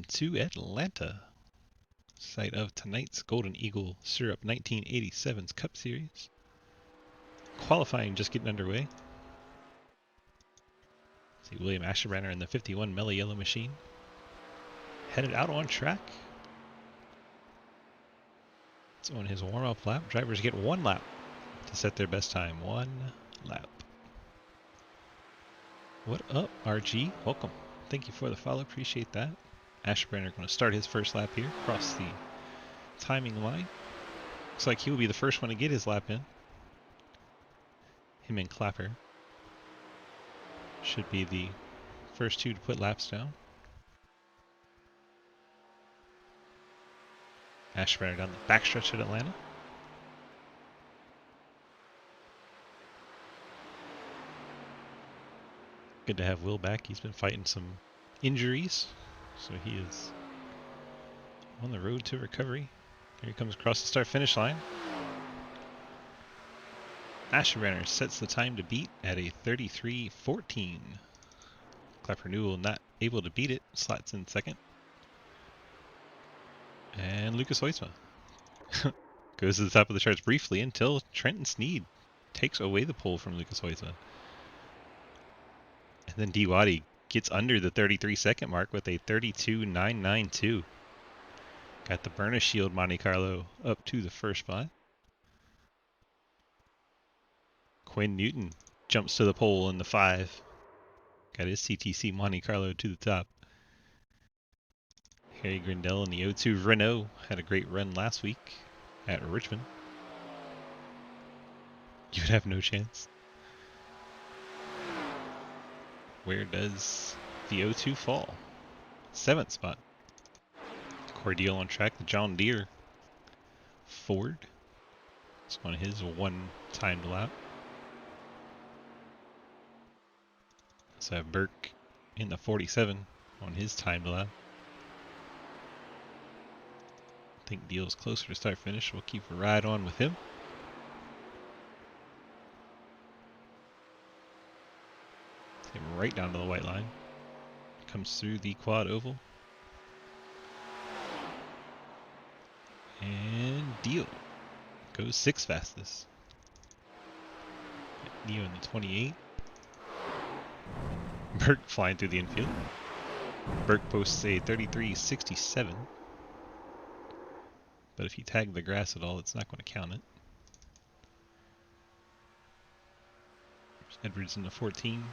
welcome to Atlanta, site of tonight's Golden Eagle Syrup 1987's Cup Series. Qualifying just getting underway. See William Asherbrenner in the 51 Mellow Yellow machine. Headed out on track. It's on his warm-up lap. Drivers get one lap to set their best time. One lap. What up, RG? Welcome. Thank you for the follow. Appreciate that. Asherbrenner going to start his first lap here across the timing line. Looks like he will be the first one to get his lap in. Him and Clapper should be the first two to put laps down. Asherbrenner down the backstretch at Atlanta. Good to have Will back. He's been fighting some injuries, so he is on the road to recovery. Here he comes across the start-finish line. Asherbrenner sets the time to beat at a 33:14. Clapper Newell not able to beat it, slots in second. And Lucas Hoysma goes to the top of the charts briefly until Trenton Sneed takes away the pole from Lucas Hoysma. And then D. Waddy gets under the 33-second mark with a 32.992. Got the Burnish Shield Monte Carlo up to the first spot. Quinn Newton jumps to the pole in the 5. Got his CTC Monte Carlo to the top. Harry Grindell in the 02 Renault had a great run last week at Richmond. You would have no chance. Where does the 02 fall? 7th spot. Cordial on track, the John Deere Ford. It's on his one timed lap. So I have Burke in the 47 on his timed lap. I think Deal's closer to start finish. We'll keep a ride on with him. Take him right down to the white line. Comes through the quad oval. And Deal goes 6th fastest. Neo in the 28. Burke flying through the infield. Burke posts a 33.67. But if you tag the grass at all, it's not going to count it. There's Edwards in the 14.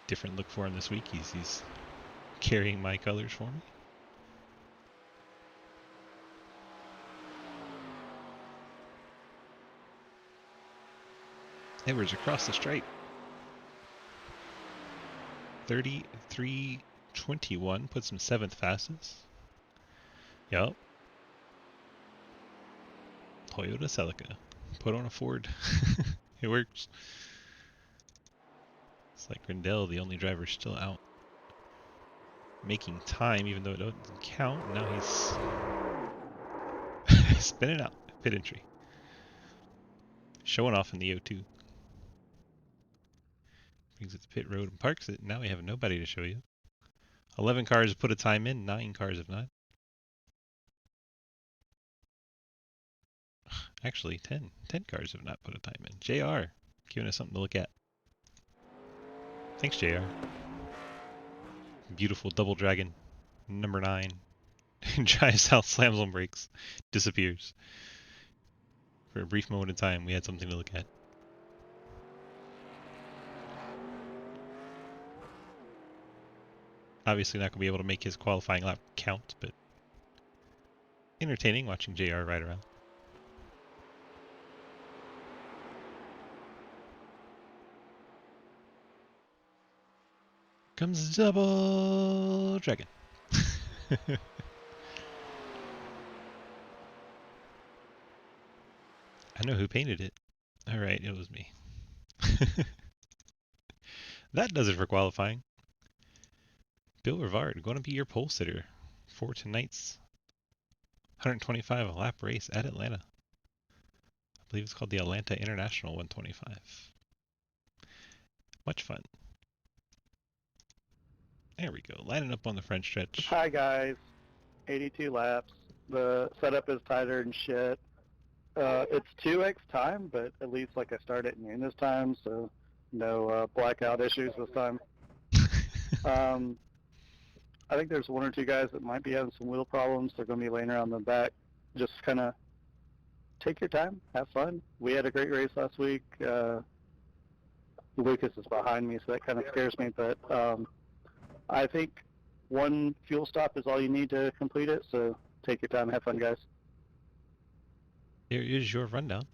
Different look for him this week. He's carrying my colors for me. Edwards across the stripe. 33.21 puts him 7th fastest. Yup. Toyota Celica. Put on a Ford. It works. It's like Grindell, the only driver still out making time, even though it doesn't count. Now he's spinning out. Pit entry. Showing off in the 02. Brings it to pit road and parks it. Now we have nobody to show you. 11 cars have put a time in, 9 cars have not. Actually, 10 cars have not put a time in. JR, giving us something to look at. Thanks, JR. Beautiful double dragon, number 9. Drives out, slams on brakes, disappears. For a brief moment in time, we had something to look at. Obviously not going to be able to make his qualifying lap count, but entertaining watching JR ride around. Comes double dragon. I know who painted it. Alright, it was me. That does it for qualifying. Bill Rivard going to be your pole sitter for tonight's 125 lap race at Atlanta. I believe it's called the Atlanta International 125. Much fun. There we go. Lining up on the front stretch. Hi guys, 82 laps. The setup is tighter than shit. It's 2x time, but at least like I started noon this time, so no blackout issues this time. I think there's one or two guys that might be having some wheel problems. They're going to be laying around the back. Just kind of take your time, have fun. We had a great race last week. Lucas is behind me, so that kind of scares me, but I think one fuel stop is all you need to complete it, so take your time, have fun, guys. There is your rundown.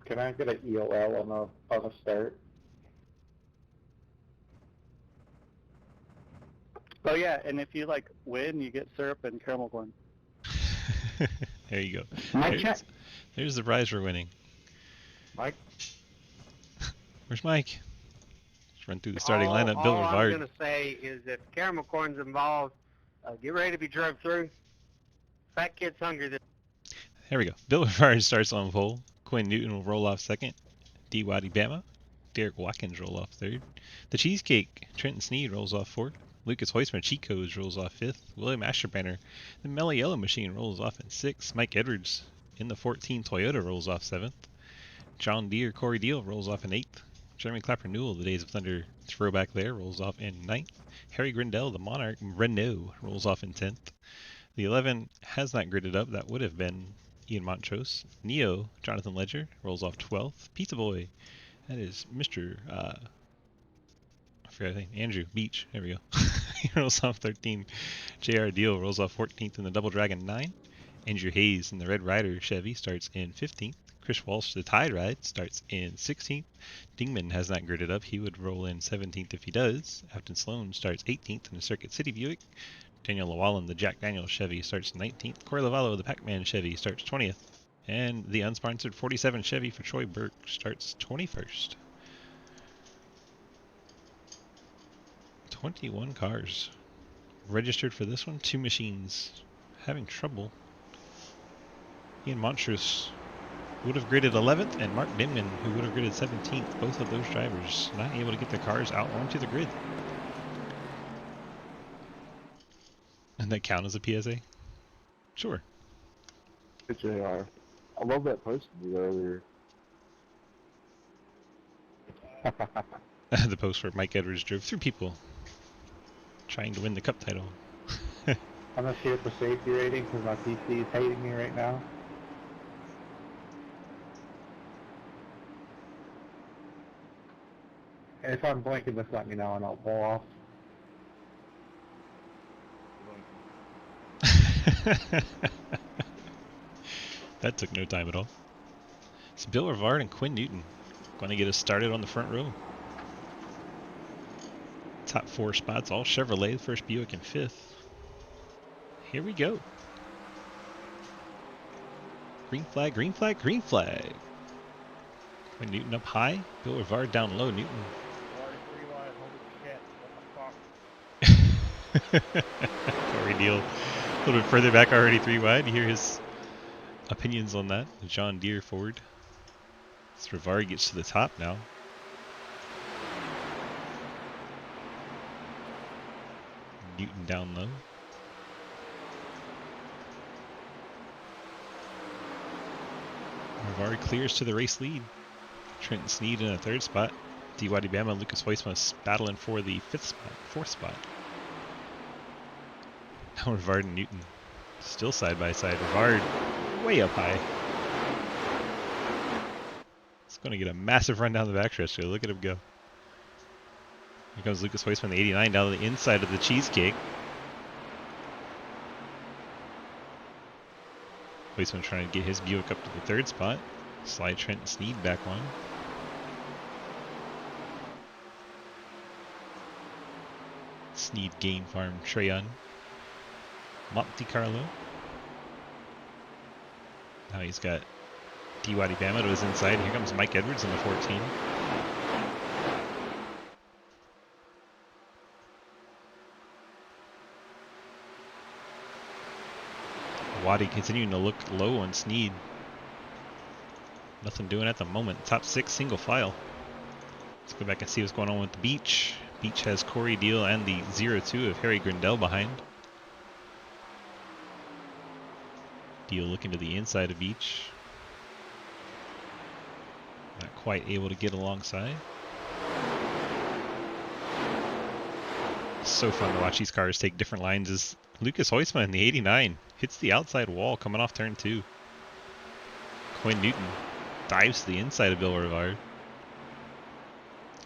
Can I get an EOL on the start? Oh yeah, and if you like win, you get syrup and caramel corn. There you go. Mike, check. There's the prize for winning. Mike? Where's Mike? Let's run through the starting lineup. Bill All I'm Rivard. going to say is if caramel corn's involved, get ready to be drove through. Fat kid's hungry. There we go. Bill Rivard starts on pole. Quinn Newton will roll off second. D. Waddy Bama. Derek Watkins roll off third. The Cheesecake, Trenton Sneed rolls off fourth. Lucas Heusmer, Cheat Codes rolls off fifth. William Asherbanner, the Mellow Yellow Machine rolls off in sixth. Mike Edwards in the 14 Toyota rolls off seventh. John Deere, Corey Deal rolls off in eighth. Jeremy Clapper Newell, the Days of Thunder throwback there, rolls off in ninth. Harry Grindell, the Monarch Renault, rolls off in 10th. The 11 has not gridded up. That would have been Ian Montrose. Neo, Jonathan Ledger, rolls off 12th. Pizza Boy, that is Mr. I forgot his name. Andrew Beach. There we go. He rolls off 13. JR Deal rolls off 14th in the Double Dragon 9. Andrew Hayes in the Red Rider Chevy starts in 15th. Chris Walsh, the Tide Ride, starts in 16th. Dingman has not gridded up. He would roll in 17th if he does. Afton Sloan starts 18th in the Circuit City Buick. Daniel Llewellyn, the Jack Daniels Chevy, starts 19th. Corey Lavallo, the Pac-Man Chevy, starts 20th. And the unsponsored 47 Chevy for Troy Burke starts 21st. 21 cars registered for this one. 2 machines having trouble. Ian Montrose would have gridded 11th, and Mark Dimman, who would have gridded 17th. Both of those drivers not able to get their cars out onto the grid. And that count as a PSA? Sure. JR. I love that post you earlier. The post where Mike Edwards drove through people trying to win the cup title. I'm just here for safety rating because my PC is hating me right now. And if I'm blinking, just let me know and I'll pull off. That took no time at all. It's Bill Rivard and Quinn Newton going to get us started on the front row. Top 4 spots, all Chevrolet, first Buick in 5th. Here we go. Green flag, green flag, green flag. Quinn Newton up high, Bill Rivard down low. Newton. Corey Deal a little bit further back, already 3 wide. You hear his opinions on that. The John Deere Ford. As Rivard gets to the top now. Newton down low. Rivard clears to the race lead. Trenton Sneed in the 3rd spot. D.Y.D. Bama and Lucas Heusma battling for the 4th spot. Now Rivard and Newton still side by side. Rivard way up high. It's going to get a massive run down the backstretch. So look at him go. Here comes Lucas Heusma, the 89, down the inside of the Cheesecake. Heusman trying to get his Buick up to the 3rd spot. Slide Trenton Sneed back on. Sneed Game Farm Treyon. Monte Carlo. Now he's got D.Y.D. Bama to his inside. Here comes Mike Edwards in the 14. Waddy continuing to look low on Sneed. Nothing doing at the moment. Top 6 single file. Let's go back and see what's going on with the Beach. Beach has Corey Deal and the 0-2 of Harry Grindell behind. Deal looking to the inside of Beach. Not quite able to get alongside. So fun to watch these cars take different lines as Lucas Hoisma in the 89 hits the outside wall coming off turn 2. Quinn Newton dives to the inside of Bill Rivard.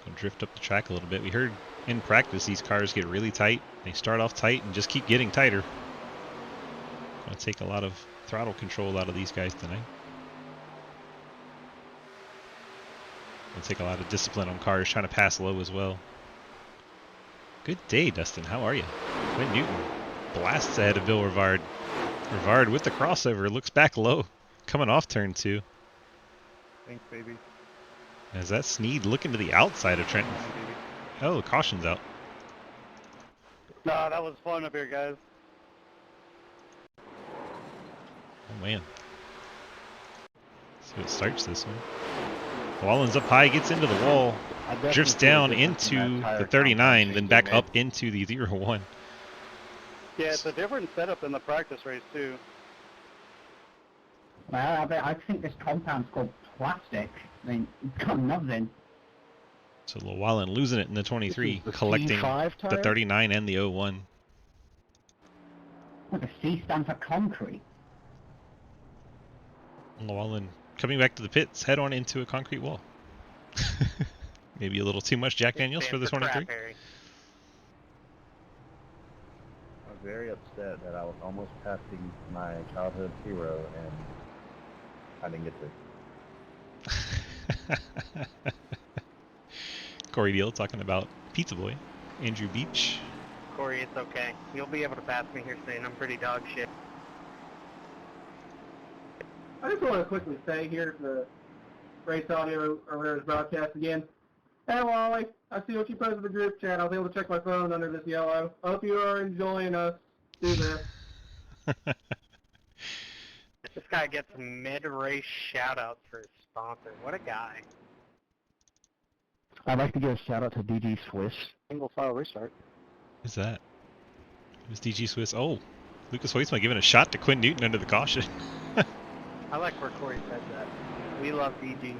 Gonna drift up the track a little bit. We heard in practice these cars get really tight. They start off tight and just keep getting tighter. Gonna take a lot of throttle control out of these guys tonight. Gonna take a lot of discipline on cars trying to pass low as well. Good day, Dustin. How are you? Quinn Newton blasts ahead of Bill Rivard. Rivard with the crossover looks back low, coming off turn 2. Thanks, baby. As that Sneed looking to the outside of Trenton. Oh, caution's out. No, that was fun up here, guys. Oh man. See what starts this one. Wallen's up high, gets into the wall, drifts down into the 39, then back up into the 0-1. Yeah, it's a different setup than the practice race, too. Well, I think this compound's called plastic. I mean, it's got nothing. So Llewellyn losing it in the 23, the collecting C5 the tire? 39 and the 01. Well, the C stands for concrete. Llewellyn coming back to the pits, head on into a concrete wall. Maybe a little too much Jack Daniels for the 23. Crap, Harry. I was very upset that I was almost passing my childhood hero and I didn't get to. Corey Deal talking about Pizza Boy. Andrew Beach. Corey, it's okay. You'll be able to pass me here soon. I'm pretty dog shit. I just want to quickly say here the race audio over his broadcast again. Hey Wally, I see what you posted in the group chat. I was able to check my phone under this yellow. I hope you are enjoying us do this. This guy gets mid-race shout-outs for his sponsor. What a guy. I'd like to give a shout out to DG Swiss. Single file restart. Who's that? Who's DG Swiss? Oh, Lucas Hoisma giving a shot to Quinn Newton under the caution. I like where Corey said that. We love DG.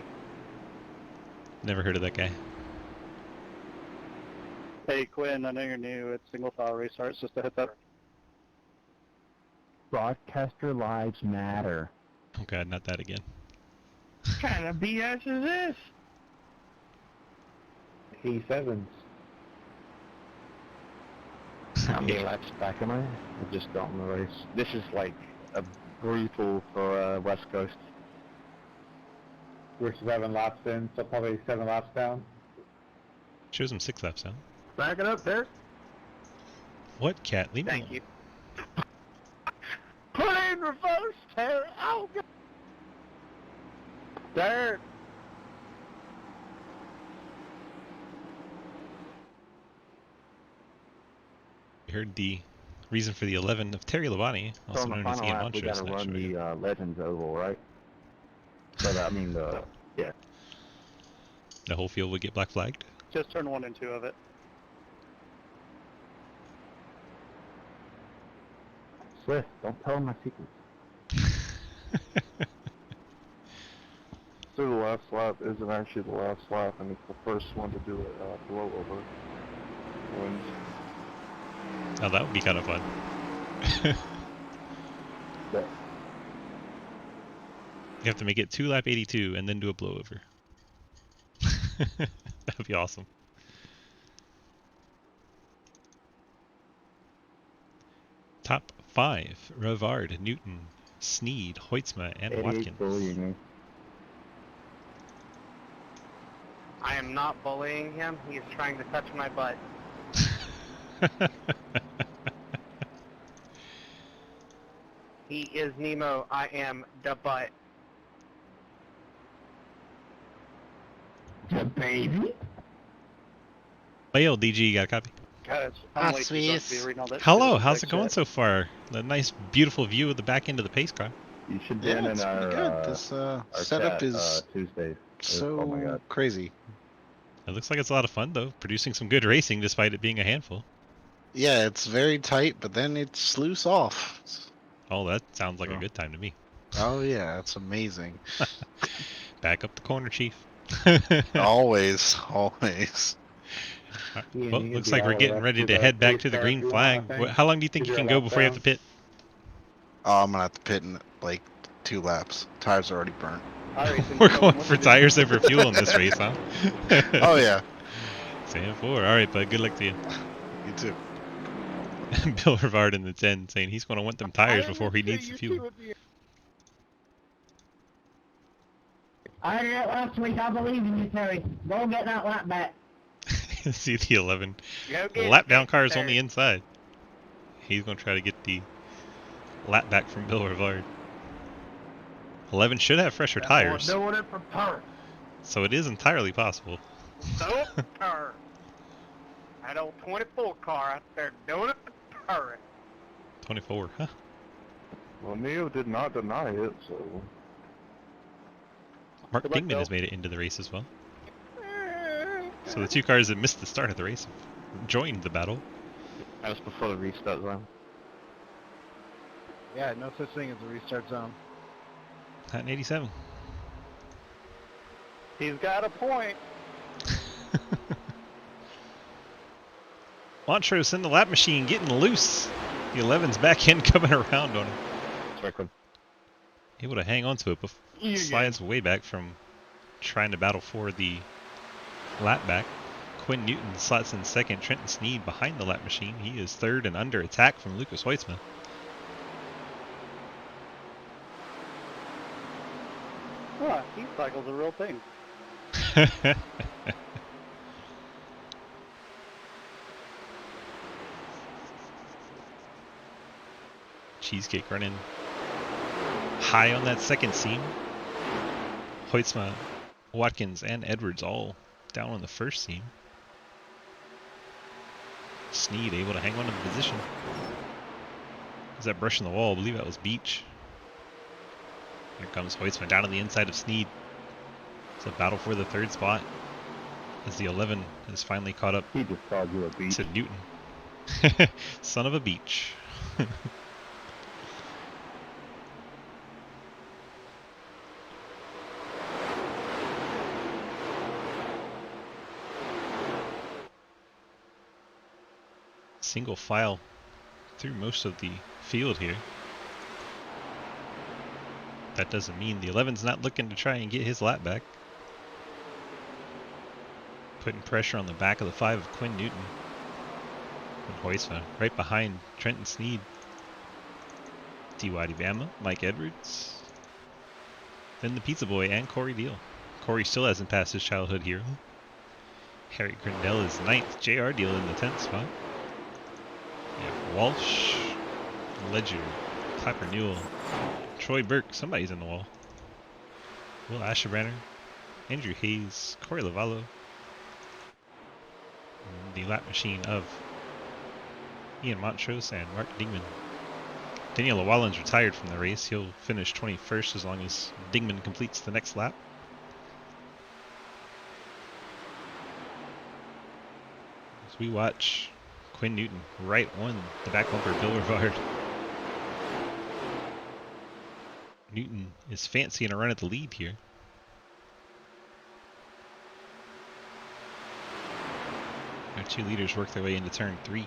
Never heard of that guy. Hey Quinn, I know you're new. It's single file restarts. Just a heads up. Broadcaster lives matter. Oh god, not that again. What kind of BS is this? E7s. How many laps back am I? I just got in the race. This is like a brutal for West Coast. We're 7 laps in, so probably 7 laps down. Shows him 6 laps down. Back it up there. What, Cat? Leave me Thank alone. you. Put in reverse, Terry. Oh god. There. We heard the reason for the 11 of Terry Labonte, So also on the known as final Ian lap, we Montrose. gotta Not run sure. the Legends Oval, right? So that, I mean, yeah. The whole field would get black flagged. Just turn 1 and 2 of it. Swift, don't tell them my secrets. So the last lap isn't actually the last lap, and it's the first one to do a blowover. Wins. Oh, that would be kind of fun. Yeah. You have to make it 2 lap 82 and then do a blowover. That would be awesome. Top 5, Rivard, Newton, Sneed, Hoitzma, and 88 Watkins. bullying me. I am not bullying him. He is trying to touch my butt. He is Nemo. I am the butt. The baby? Leo, DG, you got a copy? Guys, Ah, I'm way too drunk to sweet. be reading all that Hello, stupid how's sick it going shit. so far? A nice, beautiful view of the back end of the pace car. You should Yeah, been in it's pretty our, good. This our setup chat, is Tuesdays. so Oh my god. crazy. It looks like it's a lot of fun, though, producing some good racing despite it being a handful. Yeah, it's very tight, but then it's loose off. Oh, that sounds like a Oh. good time to me. Oh yeah, it's amazing. Back up the corner, Chief. Always, always. Yeah, Well, you can looks beat like we're all the getting rest ready of to the head back pace to the car green if you want, I flag. think. How long do you think you You're can go lap before you have to down. pit? Oh, I'm gonna have to pit in like 2 laps. Tires are already burnt. We're going for tires over fuel in this race, huh? Oh yeah, Saying 4. All right, bud. Good luck to you. you too. Bill Rivard in the 10 saying he's going to want them tires before he needs the fuel. I did it last week. I believe in you, Terry. Go get that lap back. See the 11. Go get Lap it, down car is on Terry. the inside. He's going to try to get the lap back from Bill Rivard. 11 should have fresher tires, Doing it for power. so it is entirely possible. So power. That old 24 car out there doing it for power. 24, huh? Well, Neo did not deny it, so... Mark Good luck, Dingman Bill. has made it into the race as well. So the 2 cars that missed the start of the race have joined the battle. That was before the restart zone. Yeah, no such thing as a restart zone. At 87. He's got a point. Montrose in the lap machine getting loose. The 11's back in coming around on him. Strickland. Able to hang on to it, but slides way back from trying to battle for the lap back. Quinn Newton slots in second. Trenton Sneed behind the lap machine. He is third and under attack from Lucas Hoitzman. Huh, heat cycle's a real thing. Cheesecake running high on that second seam. Hoitzma, Watkins, and Edwards all down on the first seam. Sneed able to hang on to the position. Is that brushing the wall? I believe that was Beach. Here comes Hoitzma down on the inside of Sneed. It's a battle for the 3rd spot as the 11 has finally caught up He just called you a beach. to Newton. Son of a beach. Single file through most of the field here. That doesn't mean the 11's not looking to try and get his lap back. Putting pressure on the back of the 5 of Quinn Newton. And Hoitzma right behind Trenton Sneed. D.Y.D. Bama, Mike Edwards. Then the Pizza Boy and Corey Deal. Corey still hasn't passed his childhood hero. Harry Grindell is 9th. J.R. Deal in the 10th spot. Yeah, Walsh, Ledger, Typer Newell, Troy Burke, somebody's in the wall. Will Asherbrenner, Andrew Hayes, Corey Lavallo, and the lap machine of Ian Montrose and Mark Dingman. Daniel Llewellyn's retired from the race. He'll finish 21st as long as Dingman completes the next lap. As we watch Quinn Newton right on the back bumper of Bill Rivard. Newton is fancying a run at the lead here. Our 2 leaders work their way into turn 3.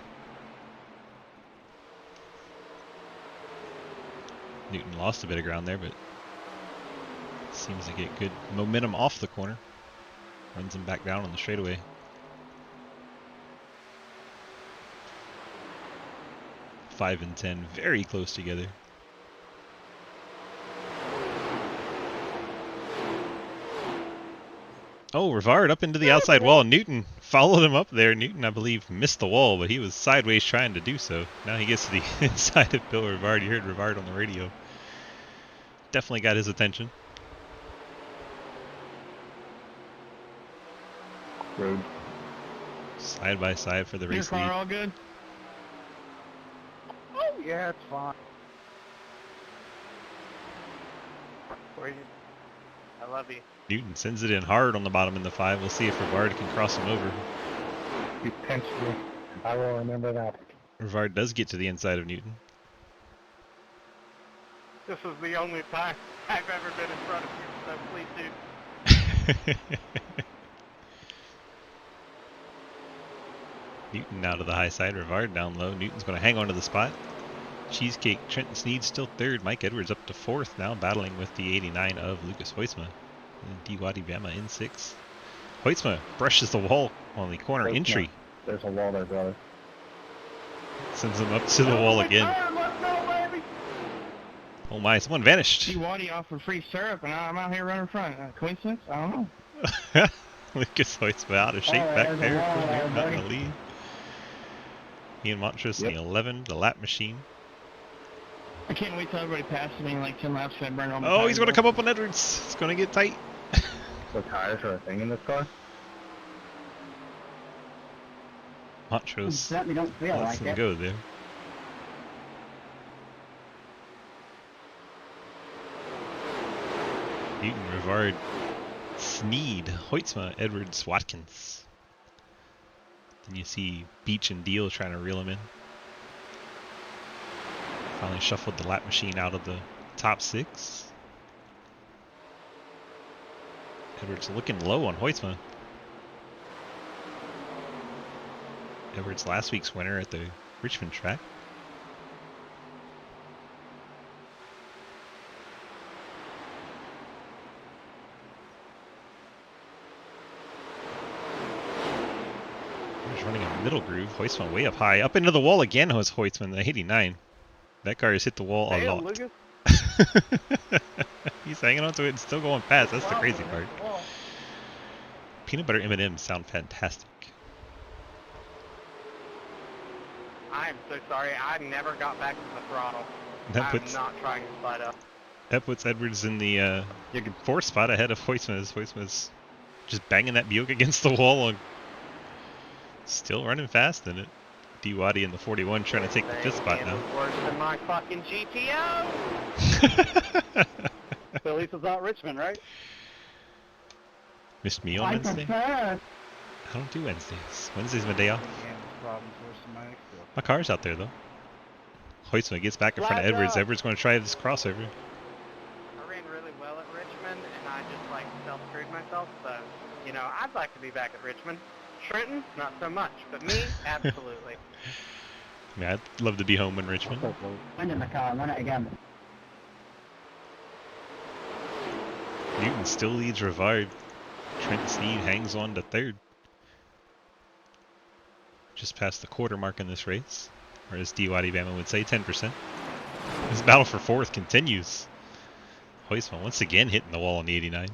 Newton lost a bit of ground there, but seems to get good momentum off the corner. Runs him back down on the straightaway. Five and 10, very close together. Oh, Rivard up into the outside wall. Newton followed him up there. Newton, I believe, missed the wall, but he was sideways trying to do so. Now he gets to the inside of Bill Rivard. You heard Rivard on the radio. Definitely got his attention. Good. Side by side for the race Your car lead. all good? Oh, yeah, it's fine. I love you. Newton sends it in hard on the bottom in the 5. We'll see if Rivard can cross him over. You pinched me. I will remember that. Rivard does get to the inside of Newton. This is the only time I've ever been in front of you, so please do. Newton now to the high side, Rivard down low. Newton's going to hang on to the spot. Cheesecake, Trenton Sneed still 3rd. Mike Edwards up to 4th now, battling with the 89 of Lucas Hoytsma. And D. Waddy Bama in 6th. Hoytsma brushes the wall on the corner entry. There's a wall there, brother. Sends him up to the wall again. Oh my, someone vanished. Waddy offered free syrup, and I'm out here running front. Coincidence? I don't know. Lucas Hoytsma out of shape back there. Not in the lead. Ian Montrose in the 11, the lap machine. I can't wait till everybody passes me in like 10 laps. I burn all my Oh, he's tires going to off. come up on Edwards. It's going to get tight. So tires are a thing in this car? Montrose Certainly don't feel lets like him it. go there. Newton, Rivard, Sneed, Hoytsma, Edwards, Watkins. Then you see Beach and Deal trying to reel him in. Finally shuffled the lap machine out of the top 6. Edwards looking low on Hoytsma. Edwards last week's winner at the Richmond track. He's running a middle groove. Hoytsma way up high. Up into the wall again was Hoytsma, the 89. That car has hit the wall a lot. Lucas. He's hanging onto it and still going fast. That's the crazy part. Peanut butter M&Ms sound fantastic. I am so sorry. I never got back to the throttle. That I'm not trying to slide up. puts Edwards in the 4th spot ahead of Hoytsma. Hoytsma's just banging that Buick against the wall and still running fast in it. D. Waddy in the 41 trying to take the 5th spot now. Worse than my fucking GTO. So at least it's not Richmond, right? Missed me on I Wednesday? prefer. I don't do Wednesdays. Wednesday's my day off. Problems worse than mine still. My car's out there though. Hoytsma gets back in front of Flag Edwards. up. Edwards going to try this crossover. I ran really well at Richmond, and I just like self-screwed myself. So, you know, I'd like to be back at Richmond. Trenton, not so much, but me, absolutely. I mean, I'd love to be home in Richmond. Wind in the car, run it again. Newton still leads Rivard. Trent Sneed hangs on to 3rd. Just past the quarter mark in this race. Or as D. Waddy Bama would say, 10%. This battle for 4th continues. Hoytsma once again hitting the wall on the 89.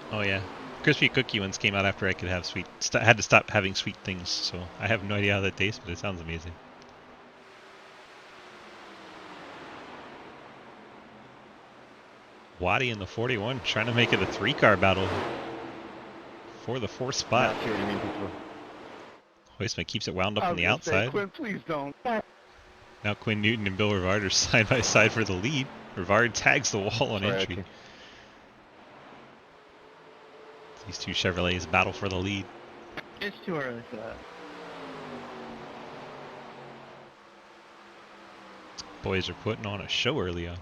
Oh yeah. Crispy cookie ones came out after I could have sweet. Had to stop having sweet things, so I have no idea how that tastes, but it sounds amazing. Waddy in the 41 trying to make it a 3-car battle for the 4th spot. Hoytsma keeps it wound up on the outside. Quinn, please don't. Now Quinn Newton and Bill Rivard are side by side for the lead. Rivard tags the wall on entry. These two Chevrolets battle for the lead. It's too early for that. Boys are putting on a show early on.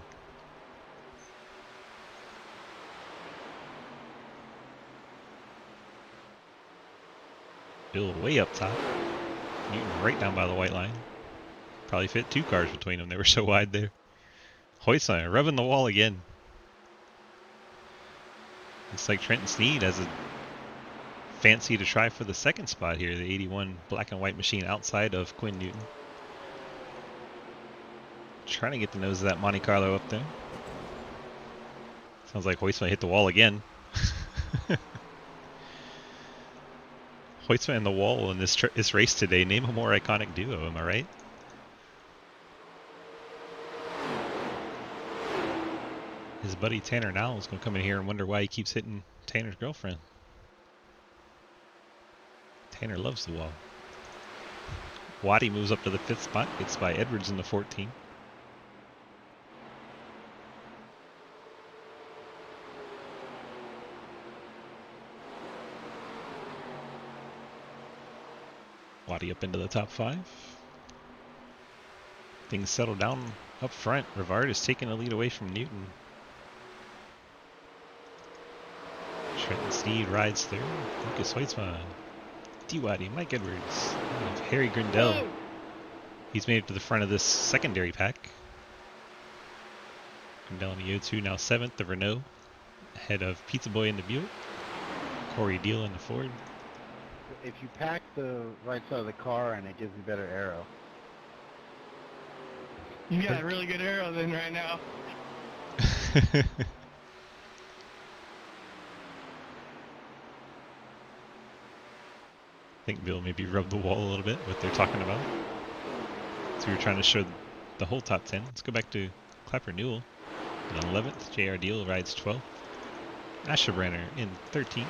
Bill way up top. Newton right down by the white line. Probably fit 2 cars between them. They were so wide there. Hoytsma rubbing the wall again. Looks like Trenton Sneed has a fancy to try for the 2nd spot here. The 81 black and white machine outside of Quinn Newton. Trying to get the nose of that Monte Carlo up there. Sounds like Hoytsma hit the wall again. Hoytsma and the wall in this race today. Name a more iconic duo, am I right? His buddy Tanner now is going to come in here and wonder why he keeps hitting Tanner's girlfriend. Tanner loves the wall. Waddy moves up to the 5th spot. Gets by Edwards in the 14. Waddy up into the top 5. Things settle down up front. Rivard is taking the lead away from Newton. Trenton Sneed rides through. Lucas Hoitzma. D-Waddy, Mike Edwards. And Harry Grindell. He's made it to the front of this secondary pack. Grindell in the O2 now 7th. The Renault ahead of Pizza Boy in the Buick. Corey Deal in the Ford. If you pack the right side of the car and it gives you better aero. You got a really good arrow then right now. I think Bill maybe rubbed the wall a little bit, what they're talking about. So we were trying to show the whole top 10. Let's go back to Clapper Newell in 11th. JR Deal rides 12th. Asherbrenner in 13th.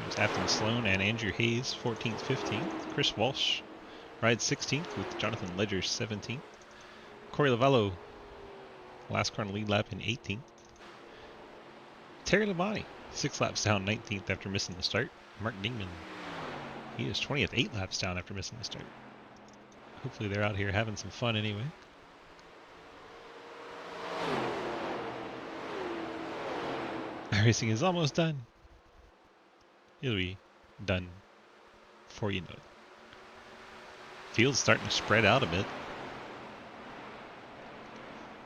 There's Afton Sloan and Andrew Hayes 14th, 15th. Chris Walsh rides 16th with Jonathan Ledger 17th. Corey Lavello, last car on the lead lap in 18th. Terry Labonte, 6 laps down, 19th after missing the start. Mark Dingman, he is 20th, 8 laps down after missing the start. Hopefully they're out here having some fun anyway. Racing is almost done. It'll be done before you know it. Field's starting to spread out a bit.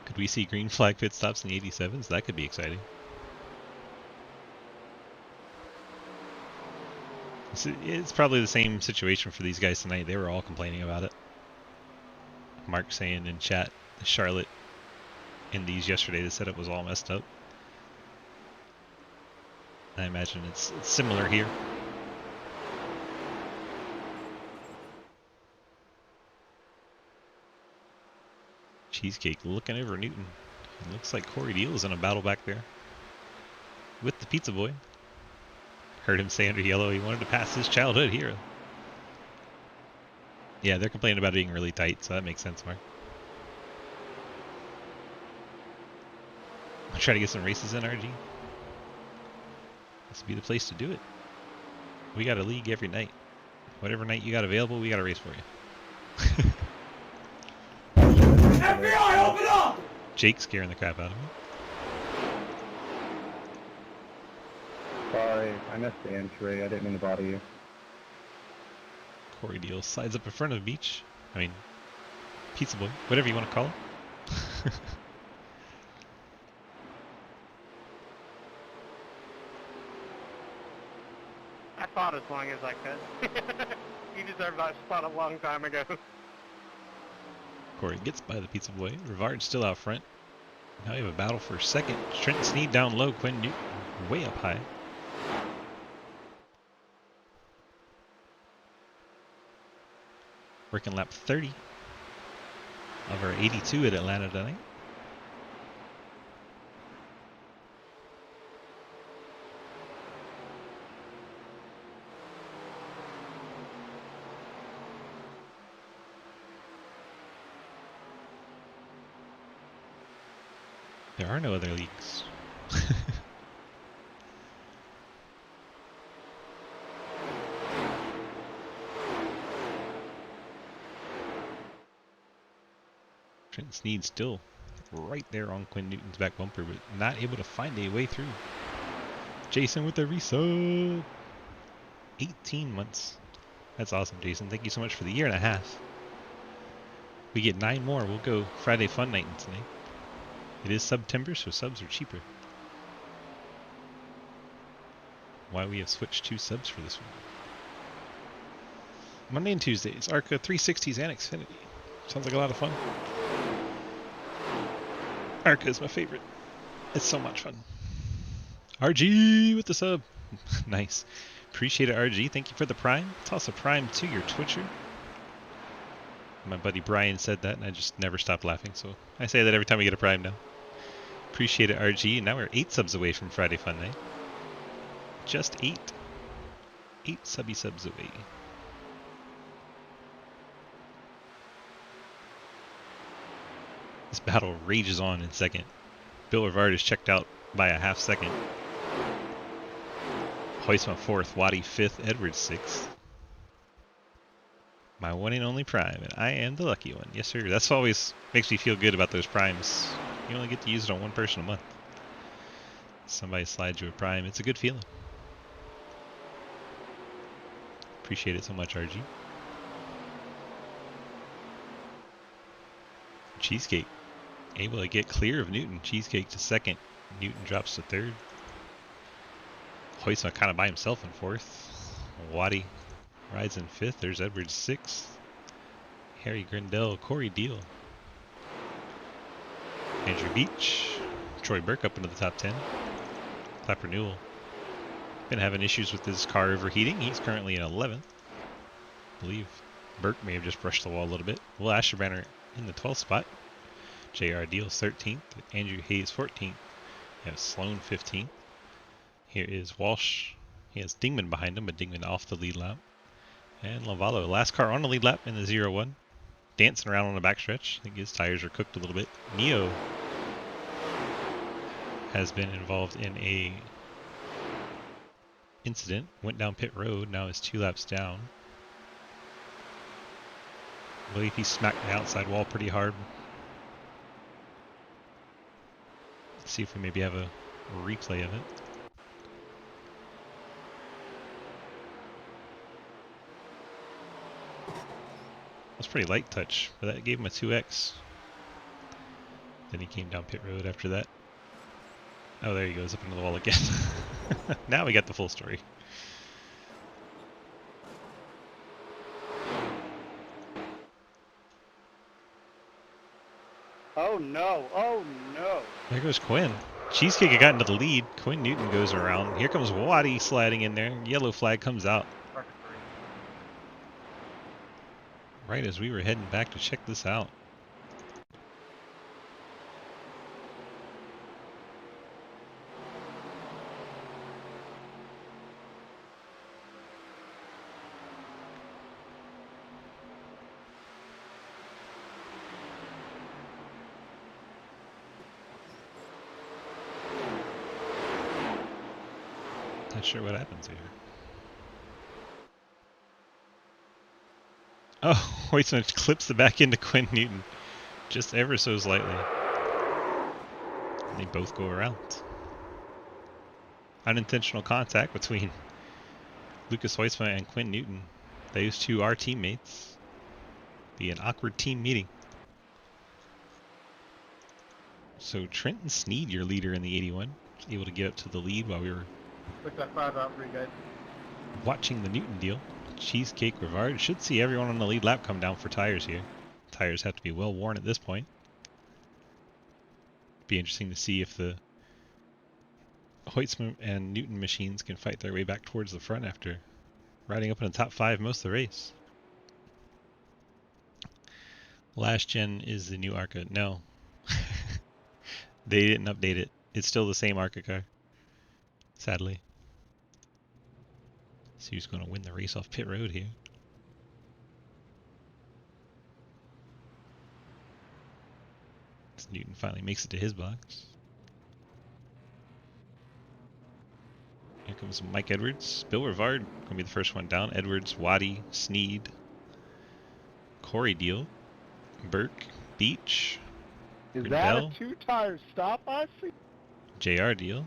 Could we see green flag pit stops in the 87s? That could be exciting. It's probably the same situation for these guys tonight. They were all complaining about it. Mark saying in chat, Charlotte in these yesterday, the setup was all messed up. I imagine it's similar here. Cheesecake looking over Newton. It looks like Corey Deal is in a battle back there with the Pizza Boy. Heard him say under yellow he wanted to pass his childhood hero. Yeah, they're complaining about it being really tight, so that makes sense, Mark. I'll try to get some races in, RG. This would be the place to do it. We got a league every night. Whatever night you got available, we got a race for you. FBI, open up! Jake's scaring the crap out of me. Sorry, I missed the entry. I didn't mean to bother you. Corey Deal slides up in front of Beach. I mean, Pizza Boy, whatever you want to call him. I fought as long as I could. You deserved that spot a long time ago. Corey gets by the Pizza Boy. Rivard's still out front. Now we have a battle for second. Trenton Sneed down low. Quinn Newton way up high. Working lap 30 of our 82 at Atlanta tonight. There are no other leagues. Trenton Sneed still right there on Quinn Newton's back bumper, but not able to find a way through. Jason with the resub. 18 months. That's awesome, Jason. Thank you so much for the 1.5 years. We get 9 more. We'll go Friday Fun Night tonight. It is September, so subs are cheaper. Why we have switched 2 subs for this one. Monday and Tuesdays, ARCA 360s and Xfinity. Sounds like a lot of fun. ARCA is my favorite. It's so much fun. RG with the sub. Nice. Appreciate it, RG. Thank you for the Prime. Toss a Prime to your Twitcher. My buddy Brian said that, and I just never stopped laughing, so I say that every time we get a Prime now. Appreciate it, RG. And now we're 8 subs away from Friday Fun Night. Just 8. 8 subby subs away. This battle rages on in second. Bill Rivard is checked out by a half second. Hoisma 4th, Waddy 5th, Edwards 6th. My one and only prime, and I am the lucky one. Yes, sir. That's always makes me feel good about those primes. You only get to use it on one person a month. Somebody slides you a prime. It's a good feeling. Appreciate it so much, RG. Cheesecake. Able to get clear of Newton. Cheesecake to second. Newton drops to third. Hoytsma kind of by himself in fourth. Waddy rides in fifth. There's Edwards sixth. Harry Grindell, Corey Deal. Andrew Beach. Troy Burke up into the top 10. Clapper Newell. Been having issues with his car overheating. He's currently in 11th. I believe Burke may have just brushed the wall a little bit. Will Asherbanner in the 12th spot. J.R. Deals 13th. Andrew Hayes 14th. You have Sloan 15th. Here is Walsh. He has Dingman behind him, but Dingman off the lead lap. And Lavallo, last car on the lead lap in the 0-1. Dancing around on the backstretch. I think his tires are cooked a little bit. Neo has been involved in a incident. Went down pit road. Now is 2 laps down. I believe he smacked the outside wall pretty hard. Let's see if we maybe have a replay of it. That's pretty light touch, but that gave him a 2x. Then he came down pit road after that. Oh, there he goes, up into the wall again. Now we got the full story. Oh no, oh no. There goes Quinn. Cheesecake had gotten to the lead. Quinn Newton goes around. Here comes Waddy sliding in there. Yellow flag comes out. Right as we were heading back to check this out. Not sure what happens here. Oh, Hoytsma clips the back into Quinn Newton. Just ever so slightly. And they both go around. Unintentional contact between Lucas Hoytsma and Quinn Newton. Those two are teammates. Be an awkward team meeting. So Trenton Sneed, your leader in the 81, able to get up to the lead while we were Took that 5 out for you guys. watching the Newton deal. Cheesecake Rivard should see everyone on the lead lap come down for tires here. Tires have to be well worn at this point. Be interesting to see if the Hoytsma and Newton machines can fight their way back towards the front after riding up in the top 5 most of the race. Last gen is the new ARCA. No. They didn't update it. It's still the same ARCA car. Sadly. See who's going to win the race off pit road here. As Newton finally makes it to his box. Here comes Mike Edwards. Bill Rivard going to be the first one down. Edwards, Waddy, Sneed, Corey Deal, Burke, Beach, Is Grindell, that a 2-tire stop I see? JR Deal,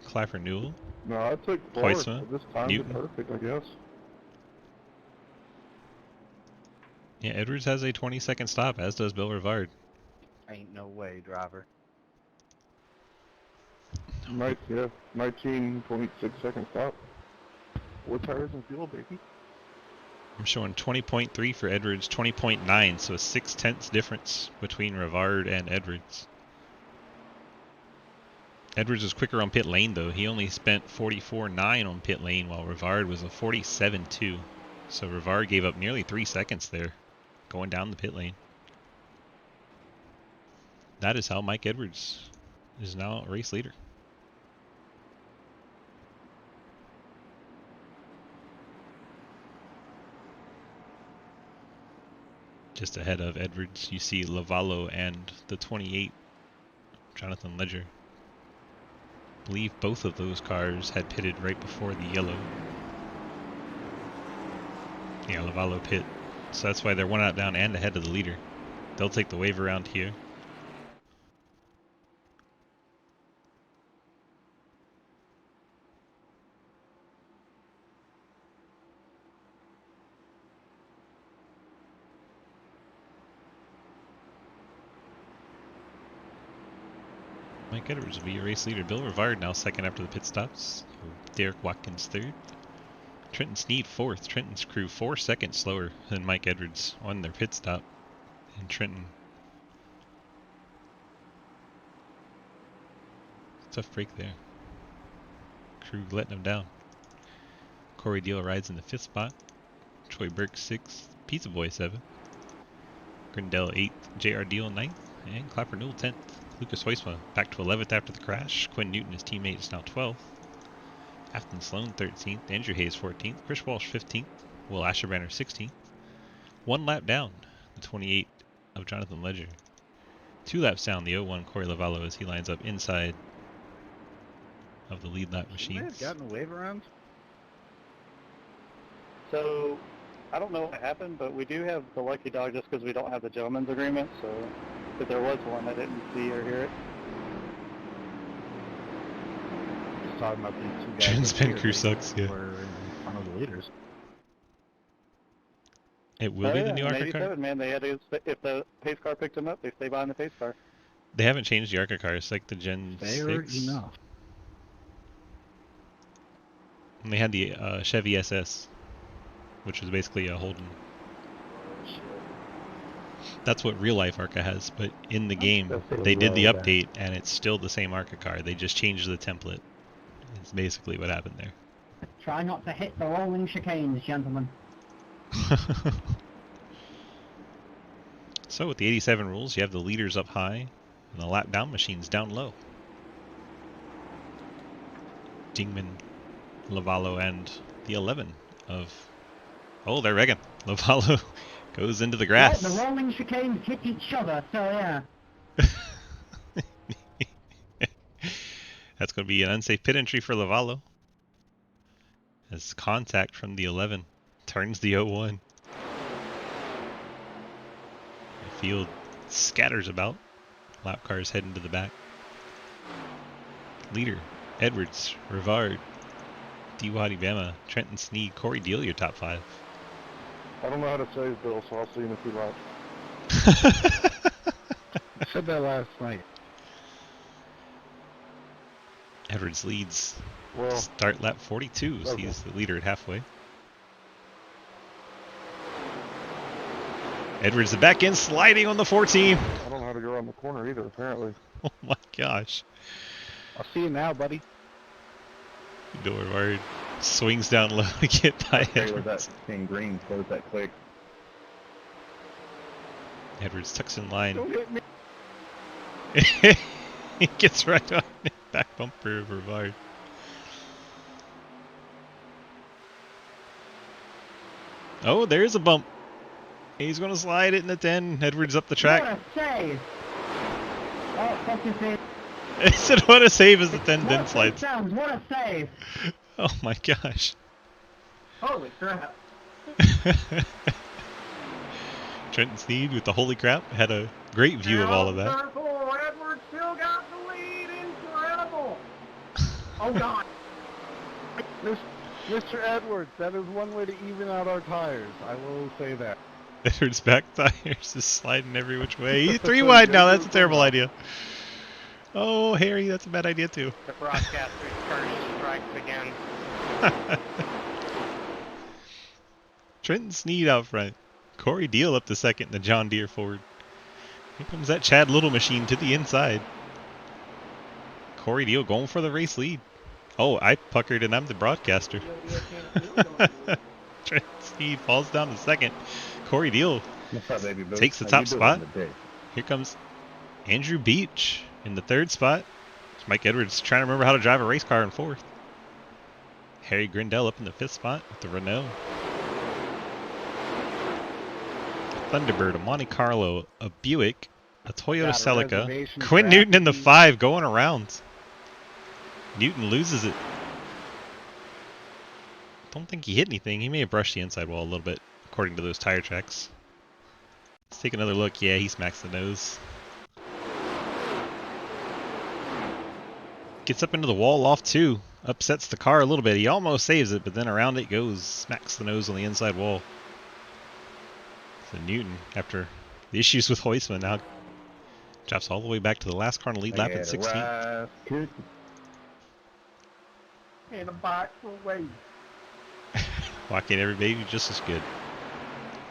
Clapper Newell, No, I took 4. Hoytsma, This timed Newton. it perfect, I guess. Yeah, Edwards has a 20-second stop, as does Bill Rivard. Ain't no way, driver. 19.6 second stop. 4 tires and fuel, baby. I'm showing 20.3 for Edwards, 20.9, so a 0.6 difference between Rivard and Edwards. Edwards was quicker on pit lane though. He only spent 44.9 on pit lane while Rivard was a 47.2. So Rivard gave up nearly 3 seconds there going down the pit lane. That is how Mike Edwards is now a race leader. Just ahead of Edwards, you see Lavallo and the 28, Jonathan Ledger. I believe both of those cars had pitted right before the yellow. Yeah, Lavallo pit So that's why they're one out down and ahead of the leader. They'll take the wave around here. Mike Edwards will be your race leader. Bill Rivard now second after the pit stops. Derek Watkins third. Trenton Sneed fourth. Trenton's crew 4 seconds slower than Mike Edwards on their pit stop. And Trenton. Tough break there. Crew letting him down. Corey Deal rides in the 5th spot. Troy Burke 6th. Pizza Boy 7th. Grindell 8th. JR Deal 9th. And Clapper Newell 10th. Lucas Hoisma back to 11th after the crash. Quinn Newton, his teammate, is now 12th. Afton Sloan 13th. Andrew Hayes 14th. Chris Walsh 15th. Will Asherbanner 16th. 1 lap down, the 28 of Jonathan Ledger. 2 laps down, the 01 Corey Lavallo as he lines up inside of the lead lap machines. Have gotten a wave around? So, I don't know what happened, but we do have the lucky dog just because we don't have the gentleman's agreement, so if there was one, I didn't see or hear it. Just talking about these two guys. Trent's over pin here, crew they sucks, yeah. were in front of the leaders. It will be the new ARCA car? 87, man, they had to, if the pace car picked them up, they stay behind the pace car. They haven't changed the ARCA car, it's like the Gen Fair 6. enough. And they had the Chevy SS, which was basically a Holden. That's what real life ARCA has, but in the game, they did the update and it's still the same ARCA car. They just changed the template. It's basically what happened there. Try not to hit the rolling chicanes, gentlemen. So with the 87 rules, you have the leaders up high and the lap down machines down low. Dingman, Lavallo, and the 11 of... Oh, they're wrecking. Lavallo goes into the grass. Yeah, the rolling chicanes hit each other, so yeah. That's going to be an unsafe pit entry for Lavallo. As contact from the 11 turns the 01. The field scatters about. Lap cars heading to the back. Leader, Edwards, Rivard, Diwadi Bama, Trenton Sneed, Corey Deal, your top 5. I don't know how to save Bill, so I'll see him in 2 laps. I said that last night. Edwards leads. Well, Start lap 42, so okay. he's the leader at halfway. Edwards the back end sliding on the 14. I don't know how to go around the corner either, apparently. Oh my gosh. I'll see you now, buddy. Dorvard swings down low to get by Edwards. in green, close that click. Edwards tucks in line. Don't hit me. He gets right on the back bumper of Rivard. Oh, there's a bump. He's going to slide it in the 10. Edwards up the track. What a save! Oh, fuck your save. I said, what a save as the 10 then slides. Sounds, what a save! Oh my gosh. Holy crap. Trenton Sneed with the holy crap had a great view of all of that. Circle, Edwards still got the lead. Incredible. Oh, God. Mr. Edwards, that is one way to even out our tires. I will say that. Edwards' back tires is sliding every which way. He's 3 wide now. That's a terrible idea. Oh, Harry, that's a bad idea too. The broadcaster's curse strikes again. Trenton Sneed out front. Corey Deal up to second, the John Deere forward. Here comes that Chad Little machine to the inside. Corey Deal going for the race lead. Oh, I puckered and I'm the broadcaster. Trenton Sneed falls down to second. Corey Deal takes the top spot. Here comes Andrew Beach in the 3rd spot. Mike Edwards trying to remember how to drive a race car in 4th. Harry Grindell up in the 5th spot with the Renault. A Thunderbird, a Monte Carlo, a Buick, a Toyota Celica. Quinn Newton in the 5 going around. Newton loses it. Don't think he hit anything. He may have brushed the inside wall a little bit. according to those tire tracks. Let's take another look. Yeah, he smacks the nose. Gets up into the wall off 2. Upsets the car a little bit. He almost saves it, but then around it goes. Smacks the nose on the inside wall. So Newton, after the issues with Heusman, now drops all the way back to the last car in the lead lap at 16. And a box away. Walking every baby just as good.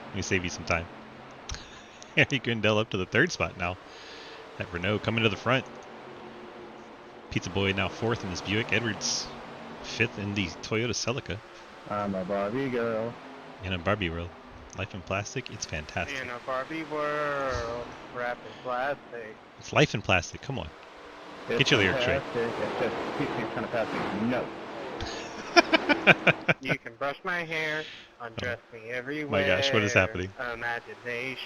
Let me save you some time. Harry Grindell up to the 3rd spot now. That Renault coming to the front. Pizza Boy now 4th in this Buick. Edwards 5th in the Toyota Celica. I'm a Barbie girl. In a Barbie world. Life in plastic, it's fantastic. In a Barbie world, wrapped in plastic. It's life in plastic, come on. Get your lyrics right. It's just it's kind of plastic. No. You can brush my hair, undress me everywhere. My gosh, what is happening? Imagination.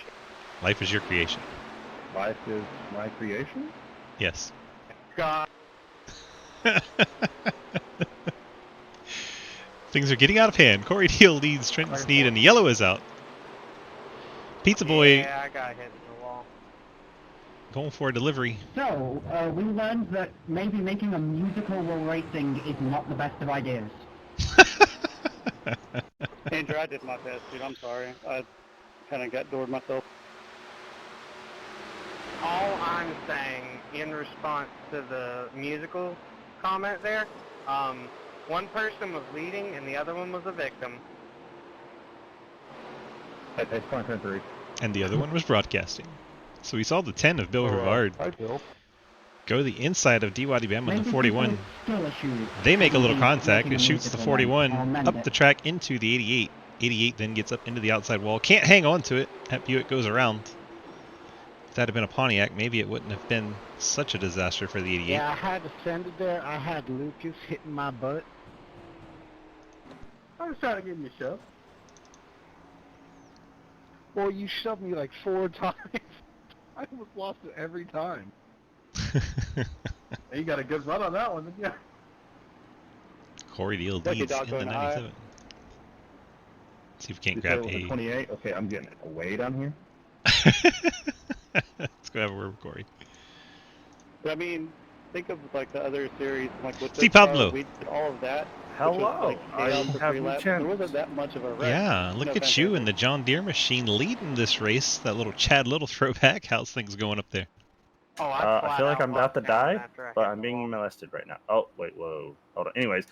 Life is your creation. Life is my creation? Yes. God. Things are getting out of hand. Corey Deal leads Trenton Sneed, and yellow is out. Pizza Boy. Yeah, I got hit in the wall. Going for a delivery. So, we learned that maybe making a musical while racing is not the best of ideas. Andrew, I did my best, dude. I'm sorry. I kind of got doored myself. All I'm saying in response to the musical comment there, one person was leading and the other one was a victim. It's point 3. And the other one was broadcasting. So we saw the 10 of Bill Rivard Hi, Bill. go to the inside of D-Waddy Bam with the Maybe 41. still issues. They make a little Maybe contact. making It a shoots the musical one. 41 I'll amend up it. the track into the 88. 88 then gets up into the outside wall. Can't hang on to it. That Buick goes around. If that had been a Pontiac, maybe it wouldn't have been such a disaster for the 88. Yeah, I had to send it there. I had Lucas hitting my butt. I was trying to give him a shove. Well, you shoved me like 4 times. I almost lost it every time. You got a good run on that one, didn't you? Corey Deal Lucky leads dog in the going high. 97. See if we can't You grab said it was a a... 28? Okay, I'm getting it away down here. Let's go have a word with Corey. But I mean, think of like the other series, like with See this car, Pablo. we did all of that. Hello, which was, like, I chaos for have 3 you laps. chance. There wasn't that much of a wreck. Yeah, look No, at you in fantastic. the John Deere machine leading this race. That little Chad Little throwback. How's things going up there? Oh, I feel like I'm about to die, but I'm hit the being wall. molested right now. Oh, wait, whoa. Hold on. Anyways,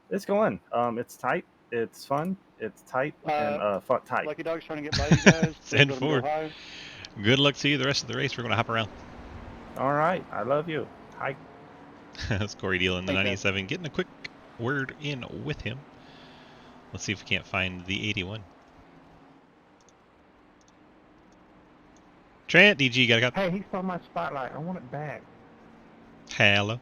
it's going. It's tight. It's fun. It's tight and fun tight. Lucky Dog's trying to get by you guys. so 10-4. let him go high. Good luck to you the rest of the race. We're going to hop around. All right, I love you. Hi. That's Corey Deal in the Thanks, 97. Getting a quick word in with him. Let's see if we can't find the 81. Trent, DG, got a copy? Hey, he stole my spotlight. I want it back. Hello.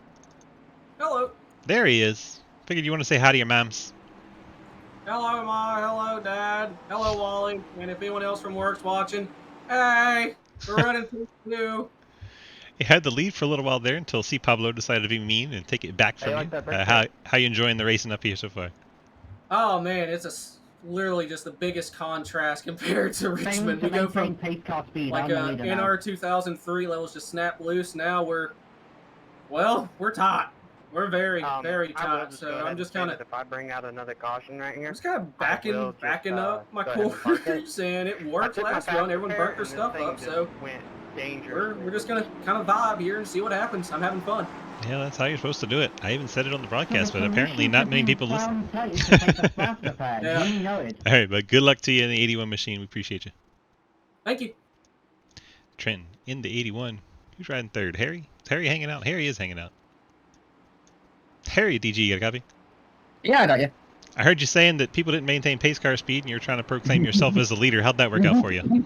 Hello. There he is. Figured you want to say hi to your moms. Hello, Ma. Hello, Dad. Hello, Wally. And if anyone else from work's watching, hey, we're running through you. You had the lead for a little while there until C. Pablo decided to be mean and take it back from like you. that back How you enjoying the racing up here so far? Oh, man, it's literally just the biggest contrast compared to Richmond. We go from pace car speed. like I'm the leader now. NR 2003 levels just snap loose. Now we're tight. We're very, very I will tight. just So go ahead I'm and just say kind that of if I bring out another caution right here, just kind of I will backing just, up my go ahead and park it. course, and it I worked took my last run. Everyone pacifier burnt their and stuff this thing up, just so went dangerously. we're just gonna kind of vibe here and see what happens. I'm having fun. Yeah, that's how you're supposed to do it. I even said it on the broadcast, but apparently not many people listen. Yeah. All right, but good luck to you in the 81 machine. We appreciate you. Thank you. Trenton in the 81. Who's riding third? Harry? Is Harry hanging out? Harry is hanging out. Harry, DG, you got a copy? Yeah, I got you. I heard you saying that people didn't maintain pace car speed and you're trying to proclaim yourself as the leader. How'd that work out for you?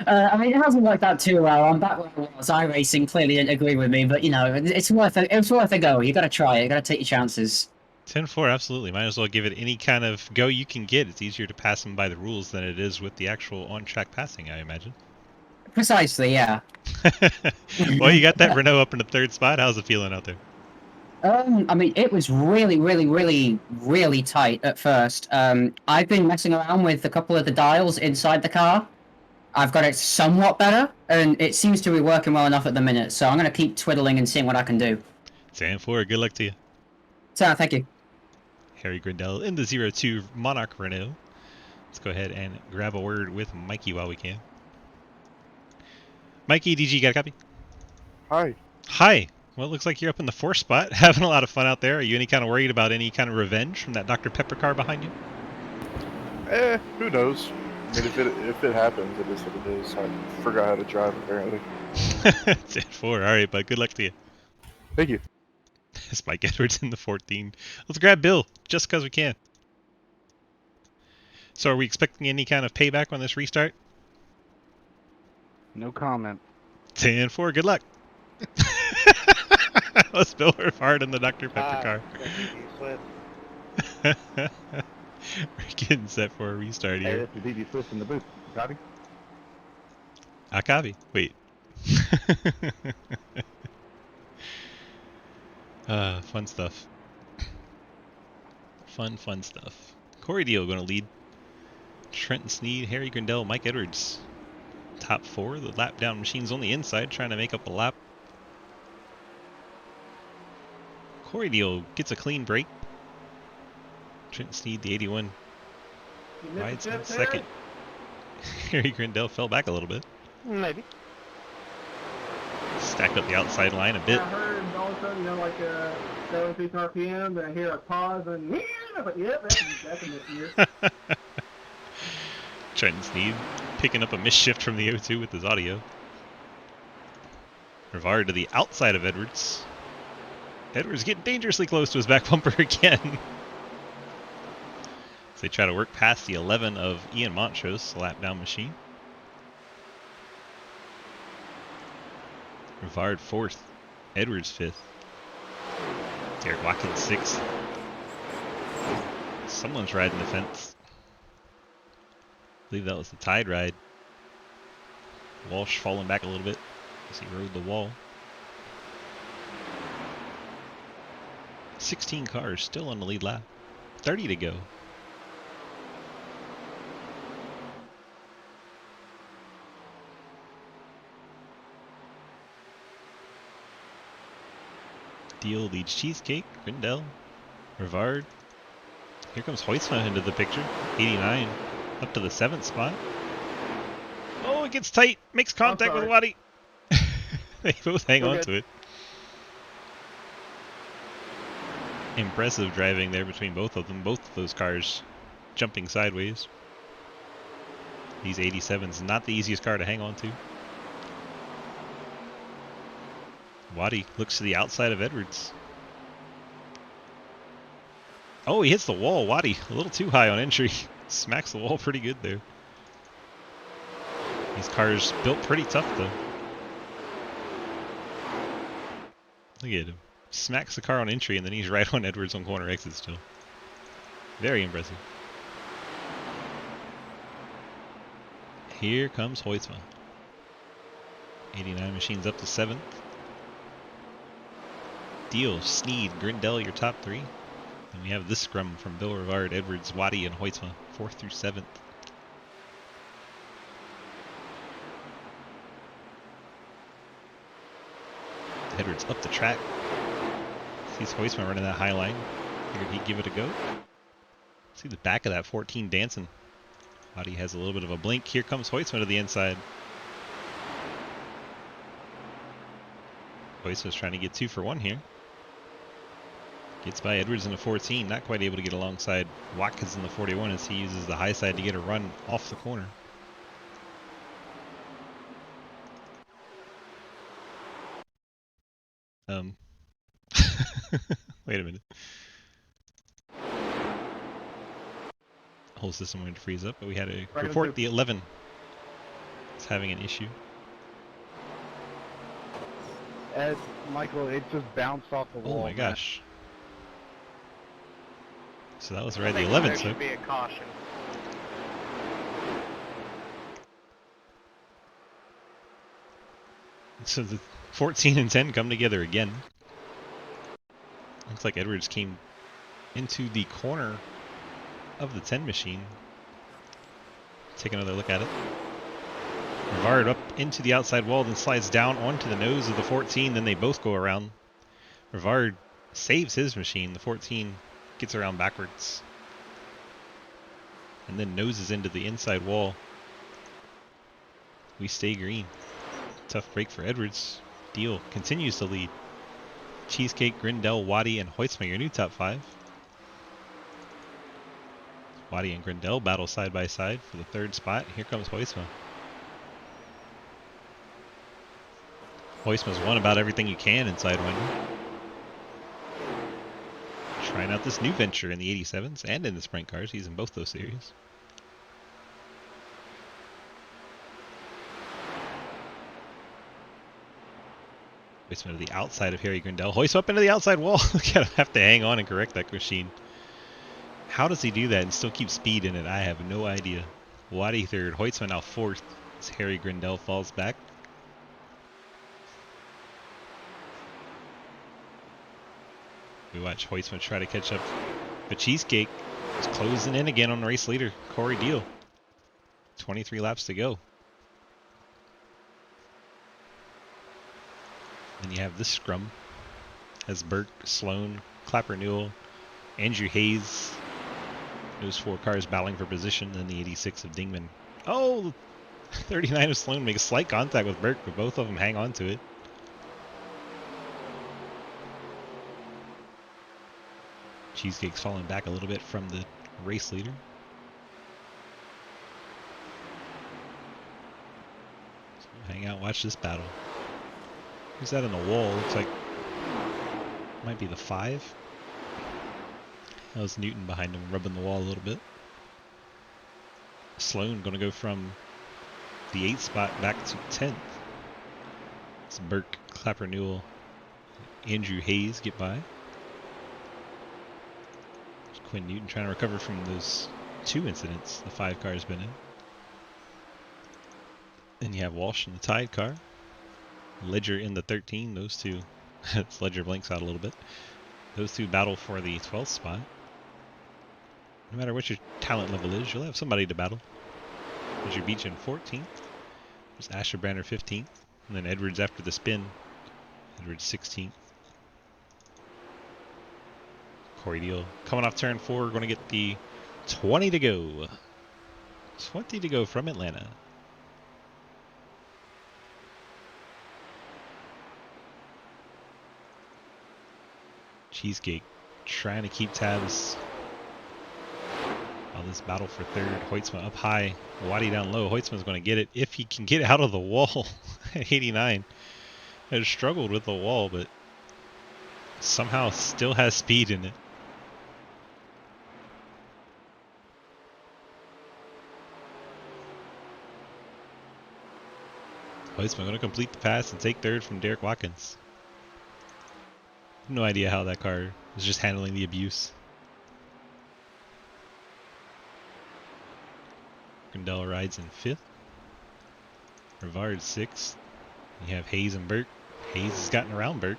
I mean, it hasn't worked out too well. I'm back where I was. iRacing clearly didn't agree with me, but you know, it's worth a go. You got to try it. You got to take your chances. 10-4, absolutely. Might as well give it any kind of go you can get. It's easier to pass them by the rules than it is with the actual on-track passing, I imagine. Precisely, yeah. Well, you got that Renault up in the third spot. How's it feeling out there? I mean, it was really, really, really, really tight at first. I've been messing around with a couple of the dials inside the car. I've got it somewhat better, and it seems to be working well enough at the minute, so I'm going to keep twiddling and seeing what I can do. 10-4, good luck to you. So, thank you. Harry Grindell in the 02 Monarch Renault. Let's go ahead and grab a word with Mikey while we can. Mikey, DG, got a copy? Hi. Hi. Well, it looks like you're up in the 4th spot, having a lot of fun out there. Are you any kind of worried about any kind of revenge from that Dr. Pepper car behind you? Who knows? I mean, if it happens, it is what it is. I forgot how to drive, apparently. 10-4, alright, bud. Good luck to you. Thank you. Spike Edwards in the 14. Let's grab Bill, just because we can. So are we expecting any kind of payback on this restart? No comment. 10-4, good luck. Let's Bill work hard in the Dr. Pepper car. We're getting set for a restart Hey, here. this is DB Swift in the booth. Copy? I copy. Wait. Fun stuff. Fun stuff. Corey Deal going to lead. Trenton Sneed, Harry Grindell, Mike Edwards. Top 4. The lap down machine's on the inside, trying to make up a lap. Corey Deal gets a clean break. Trenton Sneed, the 81. Rides in second. Harry Grindell fell back a little bit. Maybe. Stack up the outside line a bit. I heard all of a sudden, like 76 RPM, and I hear a pause, and I'm like, yep, that's in this year. Trenton Sneed picking up a misshift from the O2 with his audio. Rivard to the outside of Edwards. Edwards getting dangerously close to his back bumper again. As they try to work past the 11 of Ian Montrose, lap down machine. Rivard 4th. Edwards 5th. Derek Watkins 6th. Someone's riding the fence. I believe that was the Tide ride. Walsh falling back a little bit as he rode the wall. 16 cars still on the lead lap. 30 to go. Deal leads Cheesecake, Grindell, Rivard. Here comes Hoytsma into the picture. 89 up to the 7th spot. Oh, it gets tight. Makes contact with Waddy. They both hang on to it. Impressive driving there between both of them. Both of those cars jumping sideways. These 87's not the easiest car to hang on to. Waddy looks to the outside of Edwards. Oh, he hits the wall. Waddy a little too high on entry. Smacks the wall pretty good there. These cars built pretty tough though. Look at him. Smacks the car on entry and then he's right on Edwards on corner exit still. Very impressive. Here comes Hoytsma. 89 machines up to 7th. Deal, Sneed, Grindell, your top 3. And we have this scrum from Bill Rivard, Edwards, Waddy, and Hoytsma, 4th through 7th. Edwards up the track. Sees Hoytsma running that high line. Figured he'd give it a go. See the back of that 14 dancing. Waddy has a little bit of a blink. Here comes Hoytsma to the inside. Hoytsma's trying to get 2 for 1 here. Gets by Edwards in the 14, not quite able to get alongside Watkins in the 41 as he uses the high side to get a run off the corner. Wait a minute. Whole system wanted to freeze up, but we had to report the 11. It's having an issue. Ed, Michael, it just bounced off the wall. Oh my gosh. So that was right, the 11th. There should be a caution. So the 14 and 10 come together again. Looks like Edwards came into the corner of the 10 machine. Take another look at it. Rivard up into the outside wall, then slides down onto the nose of the 14. Then they both go around. Rivard saves his machine. The 14 gets around backwards. And then noses into the inside wall. We stay green. Tough break for Edwards. Deal continues to lead. Cheesecake, Grindel, Waddy, and Hoytsma, your new top 5. Waddy and Grindel battle side by side for the 3rd spot. Here comes Hoytsma. Hoytsma's won about everything you can in Sidewinder. Trying out this new venture in the 87s and in the sprint cars. He's in both those series. Hoytsma to the outside of Harry Grindel. Hoytsma up into the outside wall. Gotta have to hang on and correct that machine. How does he do that and still keep speed in it? I have no idea. Waddy 3rd. Hoytsma now 4th as Harry Grindel falls back. We watch Hoytsma try to catch up, but Cheesecake is closing in again on the race leader, Corey Deal. 23 laps to go. Then you have this scrum as Burke, Sloan, Clapper Newell, Andrew Hayes. Those 4 cars battling for position. Then the 86 of Dingman. Oh, 39 of Sloan makes slight contact with Burke, but both of them hang on to it. Cheesecake's falling back a little bit from the race leader. So hang out, watch this battle. Who's that on the wall? Looks like might be the 5. That was Newton behind him, rubbing the wall a little bit. Sloan going to go from the 8th spot back to 10th. It's Burke, Clapper Newell, Andrew Hayes get by. Quinn Newton trying to recover from those 2 incidents the 5 car's been in. Then you have Walsh in the Tide car. Ledger in the 13. Those 2. Ledger blinks out a little bit. Those 2 battle for the 12th spot. No matter what your talent level is, you'll have somebody to battle. There's your Beach in 14th. There's Asher Branner 15th. And then Edwards after the spin. Edwards 16th. Corey Deal coming off turn 4. Going to get the 20 to go. 20 to go from Atlanta. Cheesecake trying to keep tabs on this battle for 3rd. Hoytsma up high. Waddy down low. Hoytsma's going to get it if he can get it out of the wall at 89. Has struggled with the wall, but somehow still has speed in it. Hoytsma going to complete the pass and take 3rd from Derek Watkins. No idea how that car is just handling the abuse. Grindel rides in 5th. Rivard 6th. You have Hayes and Burke. Hayes has gotten around Burke.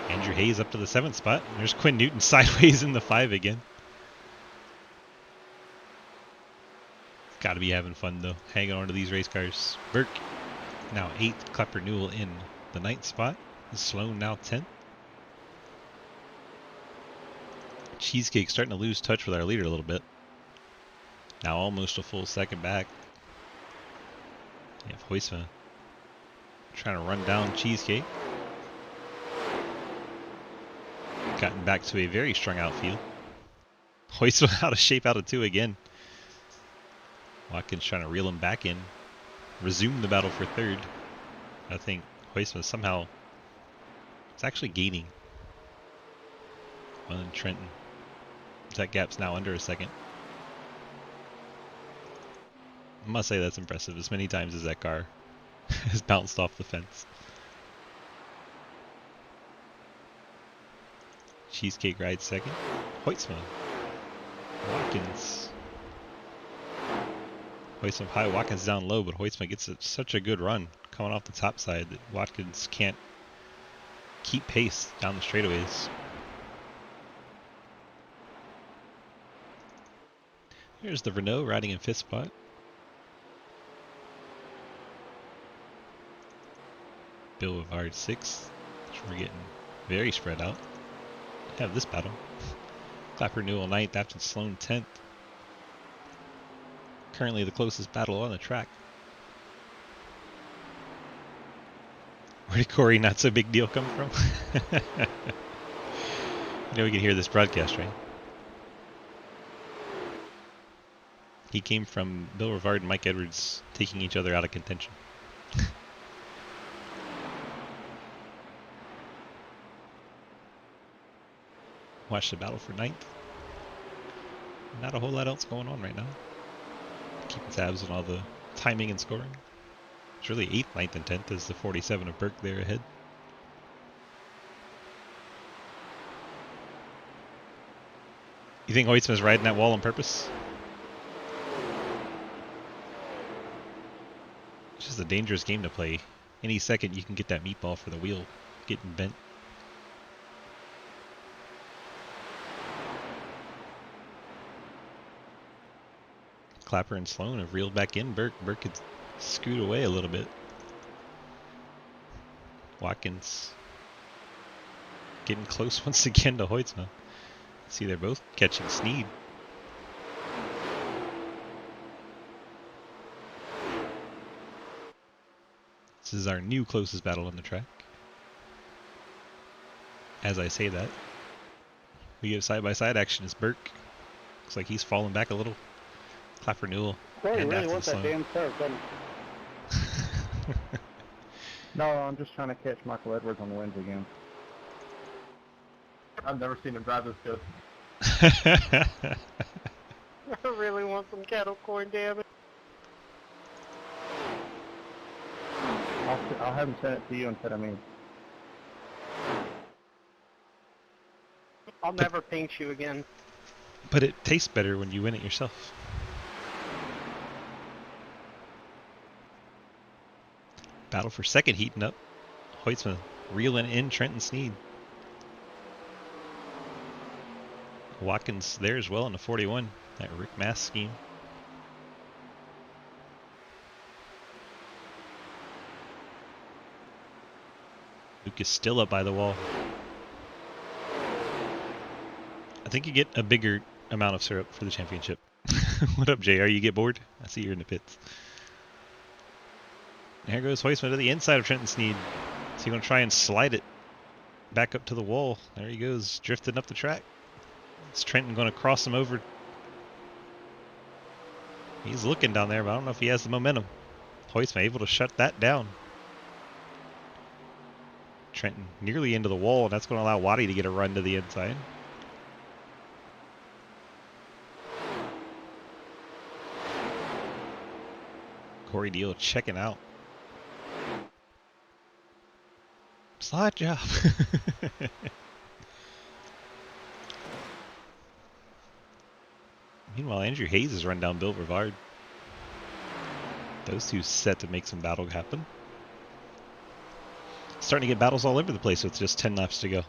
Andrew Hayes up to the 7th spot. And there's Quinn Newton sideways in the 5 again. Got to be having fun though, hanging on to these race cars. Burke now 8th. Clapper Newell in the 9th spot. Sloan now 10th. Cheesecake starting to lose touch with our leader a little bit. Now almost a full second back. You have Hoytsma trying to run down Cheesecake. Gotten back to a very strong outfield. Hoytsma out of shape out of 2 again. Watkins trying to reel him back in. Resume the battle for 3rd. I think Hoytsma somehow it's actually gaining. Well, then Trenton. That gap's now under a second. I must say that's impressive. As many times as that car has bounced off the fence. Cheesecake rides 2nd. Hoytsma. Watkins. Hoytsma high, Watkins down low, but Hoytsma gets such a good run coming off the top side that Watkins can't keep pace down the straightaways. Here's the Renault riding in 5th spot. Bill Rivard 6th. We're getting very spread out. Have this battle. Clapper Newell 9th after Sloan 10th. Currently the closest battle on the track. Where did Corey Not So Big Deal come from? You know we can hear this broadcast, right? He came from Bill Rivard and Mike Edwards taking each other out of contention. Watch the battle for 9th. Not a whole lot else going on right now. Keeping tabs on all the timing and scoring. It's really 8th, 9th, and 10th is the 47 of Burke there ahead. You think Hoytsman's riding that wall on purpose? It's just a dangerous game to play. Any second you can get that meatball for the wheel getting bent. Clapper and Sloan have reeled back in. Burke had scooted away a little bit. Watkins getting close once again to Hoytsman. See, they're both catching Sneed. This is our new closest battle on the track. As I say that, we get side-by-side action as Burke. Looks like he's falling back a little. Clapper Newell. Corey and really after wants the that Sloan. damn start, doesn't he? No, I'm just trying to catch Michael Edwards on the wins again. I've never seen him drive this good. I really want some kettle corn, damn it. I'll have him send it to you instead of me. I'll never paint you again. But it tastes better when you win it yourself. Battle for 2nd heating up. Hoytsman reeling in Trenton Sneed. Watkins there as well in the 41. That Rick Mass scheme. Luke is still up by the wall. I think you get a bigger amount of syrup for the championship. What up, JR? You get bored? I see you're in the pits. There goes Hoytsman to the inside of Trenton Sneed. So he's going to try and slide it back up to the wall. There he goes, drifting up the track. Is Trenton going to cross him over? He's looking down there, but I don't know if he has the momentum. Hoytsman able to shut that down. Trenton nearly into the wall, and that's going to allow Waddy to get a run to the inside. Corey Deal checking out. Slide job. Meanwhile, Andrew Hayes has run down Bill Rivard. Those two set to make some battle happen. Starting to get battles all over the place with just 10 laps to go.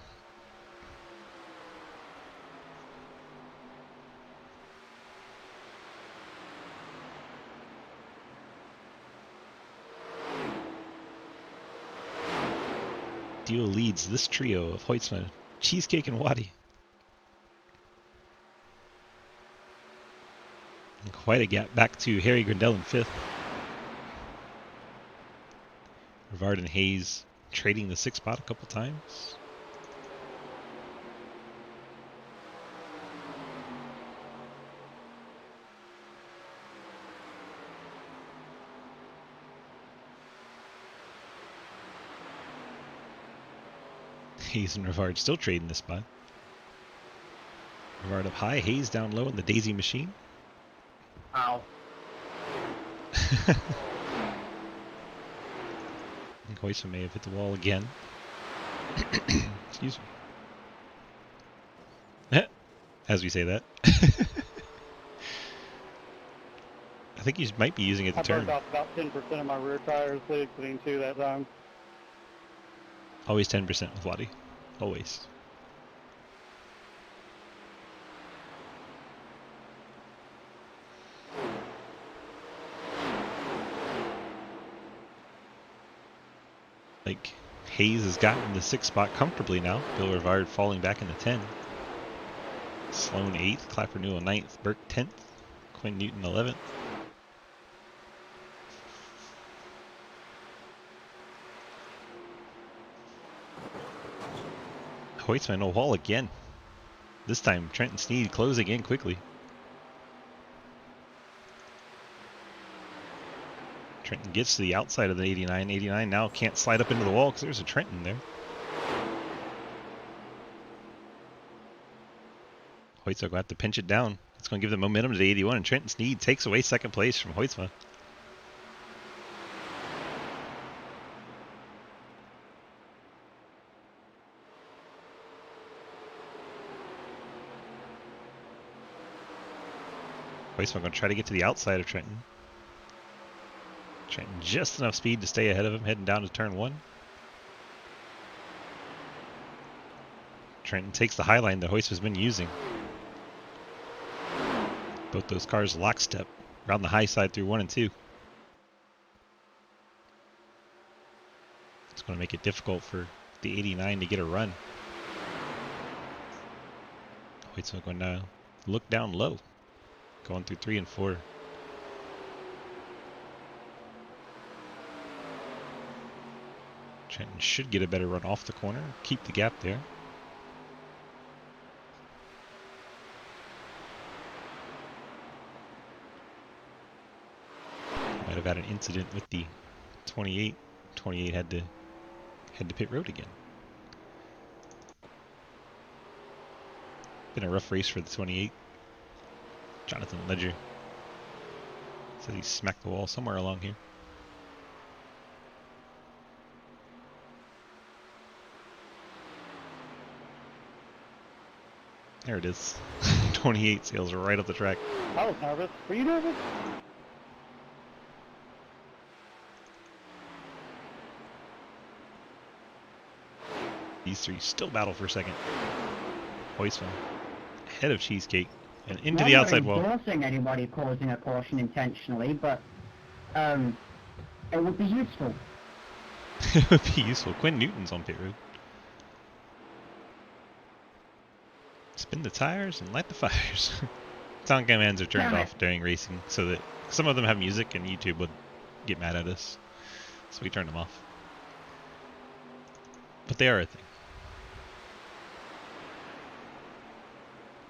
Deal leads this trio of Hoytsman, Cheesecake, and Waddy. And quite a gap back to Harry Grindell in 5th. Rivard and Hayes trading the 6th spot a couple times. Hayes and Rivard still trading this spot. Rivard up high, Hayes down low in the Daisy machine. Ow. I think Hoytsman may have hit the wall again. Excuse me. As we say that. I think you might be using it to I turn. burned off about 10% of my rear tires exiting 2 that time. Always 10% with Waddy. Always. Like, Hayes has gotten the 6th spot comfortably now. Bill Rivard falling back into 10. Sloan 8th, Clapper Newell 9th, Burke 10th, Quinn Newton 11th. Hoytsman no wall again. This time Trenton Sneed closing in quickly. Trenton gets to the outside of the 89. 89 now can't slide up into the wall because there's a Trenton there. Hoytsma going to have to pinch it down. It's going to give the momentum to the 81, and Trenton Sneed takes away 2nd place from Hoytsma. Hoytsma going to try to get to the outside of Trenton. Trenton just enough speed to stay ahead of him, heading down to turn 1. Trenton takes the high line that Hoytsma's been using. Both those cars lockstep around the high side through 1 and 2. It's going to make it difficult for the 89 to get a run. Hoytsma going to look down low, going through 3 and 4. Trenton should get a better run off the corner, keep the gap there. Might have had an incident with the 28. 28 had to pit road again. Been a rough race for the 28. Jonathan Ledger says he smacked the wall somewhere along here. There it is. 28 sails right up the track. I was nervous. Were you nervous? These three still battle for 2nd. Hoytsma ahead of Cheesecake and into the outside wall. I'm not endorsing anybody causing a caution intentionally, but it would be useful. It would be useful. Quinn Newton's on pit road. Spin the tires and light the fires. Sound commands are turned off during racing so that some of them have music and YouTube would get mad at us. So we turned them off. But they are a thing.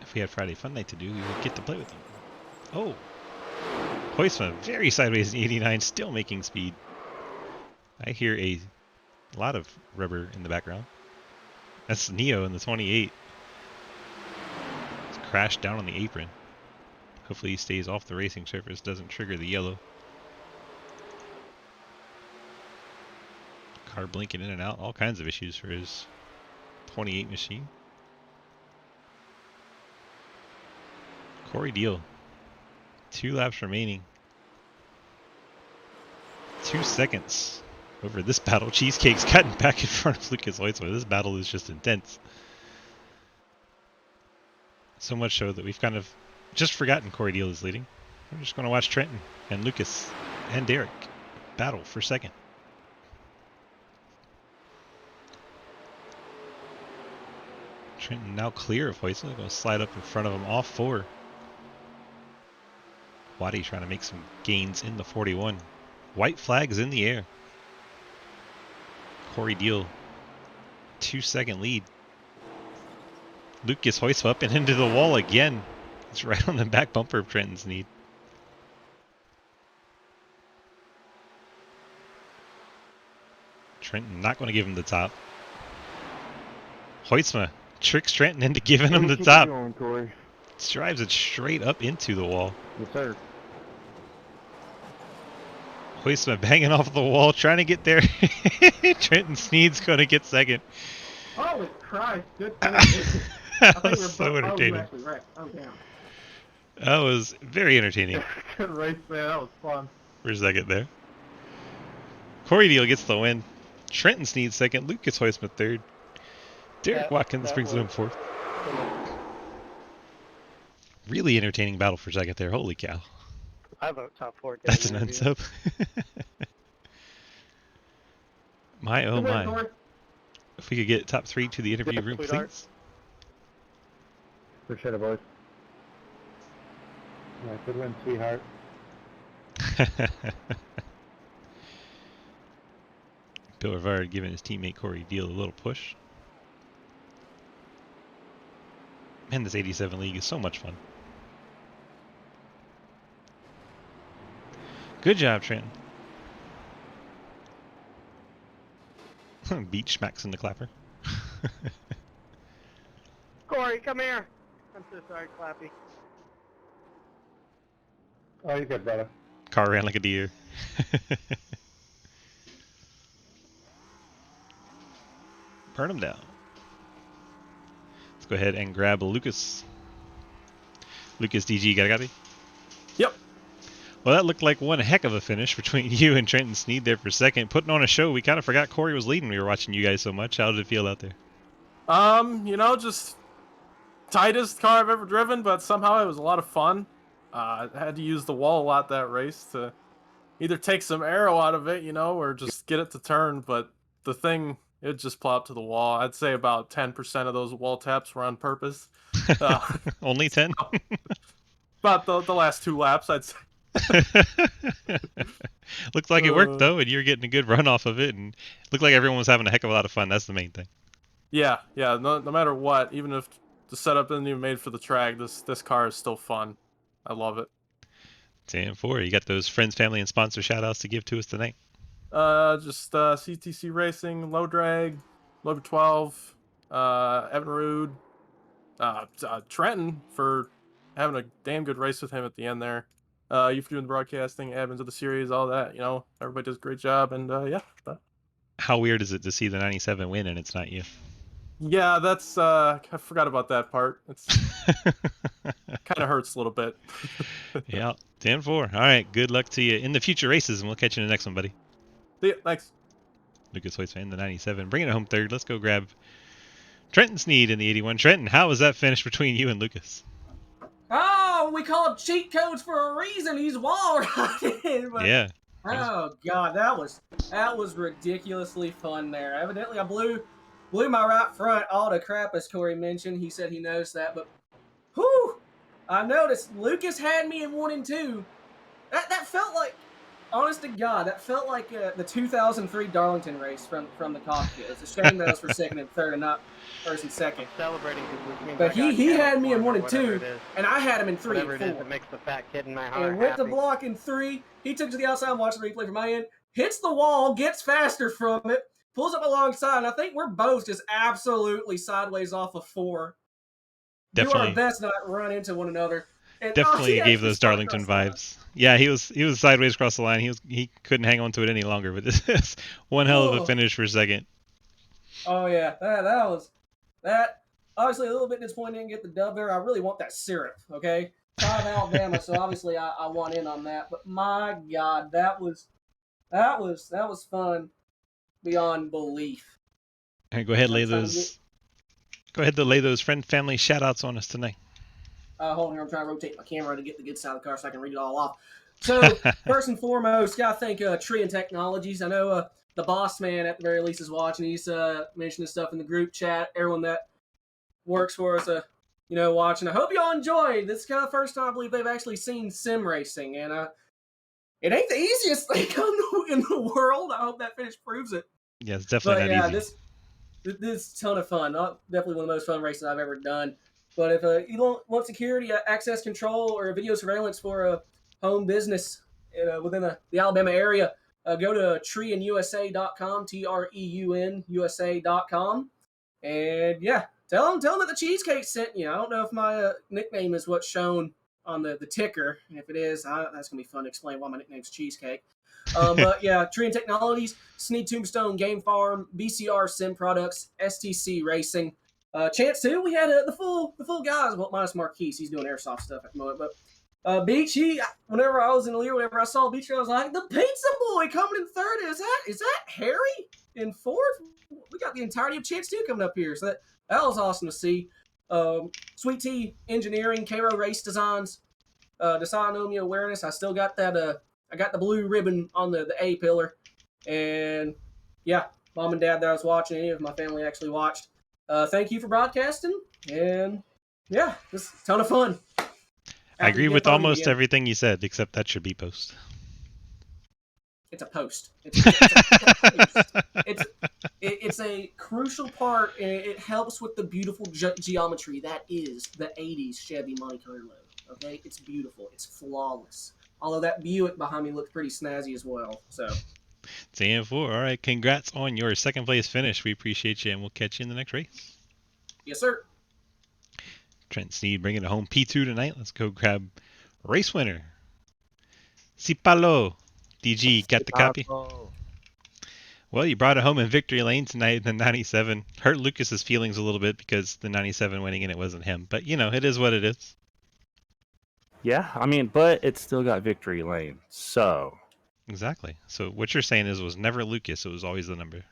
If we had Friday Fun Night to do, we would get to play with them. Oh! Hoytsma very sideways in 89, still making speed. I hear a lot of rubber in the background. That's Neo in the 28. It's crashed down on the apron. Hopefully he stays off the racing surface, doesn't trigger the yellow. Car blinking in and out, all kinds of issues for his 28 machine. Corey Deal, 2 laps remaining. 2 seconds over this battle. Cheesecake's gotten back in front of Lucas Hoytsma. This battle is just intense. So much so that we've kind of just forgotten Corey Deal is leading. We're just going to watch Trenton and Lucas and Derek battle for 2nd. Trenton now clear of Hoytsma. Going to slide up in front of him off 4. Waddy trying to make some gains in the 41. White flags in the air. Corey Deal, 2-second lead. Lucas Hoytsma up and into the wall again. It's right on the back bumper of Trenton Sneed. Trenton not going to give him the top. Hoytsma tricks Trenton into giving him the top. Going, Corey. Drives it straight up into the wall. Yes, sir. Hoytsma banging off the wall, trying to get there. Trenton Sneed's going to get 2nd. Holy Christ, good finish. That was so entertaining. Oh, you actually wrecked. Oh, damn. That was very entertaining. Good race, man. That was fun. For a second there. Corey Deal gets the win. Trenton Sneed second. Lucas Heusman third. Derek That- Watkins that brings it was- home fourth. Really entertaining battle for second there. Holy cow. I vote top 4. That's an interview. unsub. My oh Good win, my. Corey. If we could get top 3 to the interview room, sweetheart. please. Appreciate it, boys. Yeah, good win, sweetheart. Bill Rivard giving his teammate Corey Deal a little push. Man, this 87 league is so much fun. Good job, Trenton. Beach smacks in the clapper. Corey, come here. I'm so sorry, Clappy. Oh, you're good, brother. Car ran like a deer. Burn him down. Let's go ahead and grab Lucas. Lucas DG, got it? Yep. Well, that looked like one heck of a finish between you and Trenton Sneed there for second. Putting on a show. We kind of forgot Corey was leading. We were watching you guys so much. How did it feel out there? You know, just tightest car I've ever driven, but somehow it was a lot of fun. I had to use the wall a lot that race to either take some arrow out of it, you know, or just get it to turn, but the thing, it just plopped to the wall. I'd say about 10% of those wall taps were on purpose. Only 10? About the last 2 laps, I'd say. Looked like it worked, though, and you were getting a good run off of it, and it looked like everyone was having a heck of a lot of fun. That's the main thing. Yeah, no matter what, even if the setup isn't even made for the track, this car is still fun. I love it. 10-4. You got those friends, family, and sponsor shout-outs to give to us tonight? Just CTC Racing, Low Drag, Lover 12, Evan Rude, Trenton for having a damn good race with him at the end there. You for doing the broadcasting, admins of the series, all that. You know, everybody does a great job, and yeah. How weird is it to see the 97 win and it's not you? Yeah, that's I forgot about that part. It's kind of hurts a little bit. Yeah, 10-4. All right, good luck to you in the future races, and we'll catch you in the next one, buddy. See ya, thanks. Lucas Hoyt-fan, the 97, bringing it home third. Let's go grab Trenton Sneed in the 81. Trenton, how was that finish between you and Lucas? Oh, we call them cheat codes for a reason. He's wall riding. Yeah. Oh God, that was ridiculously fun there. Evidently, I blew my right front all to crap, as Corey mentioned. He said he noticed that, but whew, I noticed Lucas had me in 1 and 2. That felt like, honest to God, that felt like the 2003 Darlington race from the cockpit. It's a shame that was for second and third and not first and second. I'm celebrating because means But I got he had me in 1 or and whatever 2, it is. and I had him in 3 Whatever and it 4. is that makes the fat kid in my heart And went to happy. block in 3. He took to the outside and watched the replay from my end. Hits the wall, gets faster from it, pulls up alongside, and I think we're both just absolutely sideways off of 4. Definitely. Do our best not run into one another. And, Definitely he gave actually those spun Darlington across the line. vibes. Yeah, he was sideways across the line. He couldn't hang on to it any longer. But this is one hell of a finish for second. Oh yeah, that was that. Obviously, a little bit disappointed didn't get the dub there. I really want that syrup. Okay, 5 Alabama. So obviously, I want in on that. But my God, that was fun beyond belief. All right, go ahead, lay those. Go ahead to lay those friend family shout outs on us tonight. Hold on here, I'm trying to rotate my camera to get the good side of the car so I can read it all off. So, first and foremost, gotta thank Trian Technologies. I know the boss man at the very least is watching. He's mentioning this stuff in the group chat. Everyone that works for us, watching. I hope y'all enjoyed. This is kind of the first time I believe they've actually seen sim racing, and it ain't the easiest thing in the world. I hope that finish proves it. Yeah, it's definitely not easy. This is a ton of fun. Definitely one of the most fun races I've ever done. But if you want security, access control, or video surveillance for a home business within the Alabama area, go to treunusa.com, TREUN USA.com. And yeah, tell them that the Cheesecake sent you. I don't know if my nickname is what's shown on the ticker. And if it is, that's going to be fun to explain why my nickname's Cheesecake. But yeah, Trian Technologies, Sneed Tombstone Game Farm, BCR Sim Products, STC Racing. Chance too. We had the full guys, well, minus Marquise. He's doing airsoft stuff at the moment. But Beach, whenever I was in Lear, whenever I saw Beach, I was like, the pizza boy coming in third. Is that Harry? in fourth, we got the entirety of Chance 2 coming up here. So that was awesome to see. Sweet Tea Engineering, Cairo Race Designs, Dysautonomia Awareness. I still got that. I got the blue ribbon on the A pillar. And yeah, mom and dad that I was watching, any of my family actually watched. Thank you for broadcasting. And yeah, just a ton of fun. I agree with almost everything you said, except that should be post. It's a post. It's a post. It's a crucial part, and it helps with the beautiful geometry that is the 80s Chevy Monte Carlo. Okay? It's beautiful. It's flawless. Although that Buick behind me looked pretty snazzy as well. So 10-4. All right, congrats on your second place finish. We appreciate you, and we'll catch you in the next race. Yes, sir. Trent Sneed bringing it home P2 tonight. Let's go grab race winner. Cipalo. DG, got the copy? Well, you brought it home in victory lane tonight in the 97. Hurt Lucas's feelings a little bit because the 97 winning and it wasn't him. But, you know, it is what it is. Yeah, I mean, but it still got victory lane, so. Exactly. So what you're saying is it was never Lucas. It was always the number.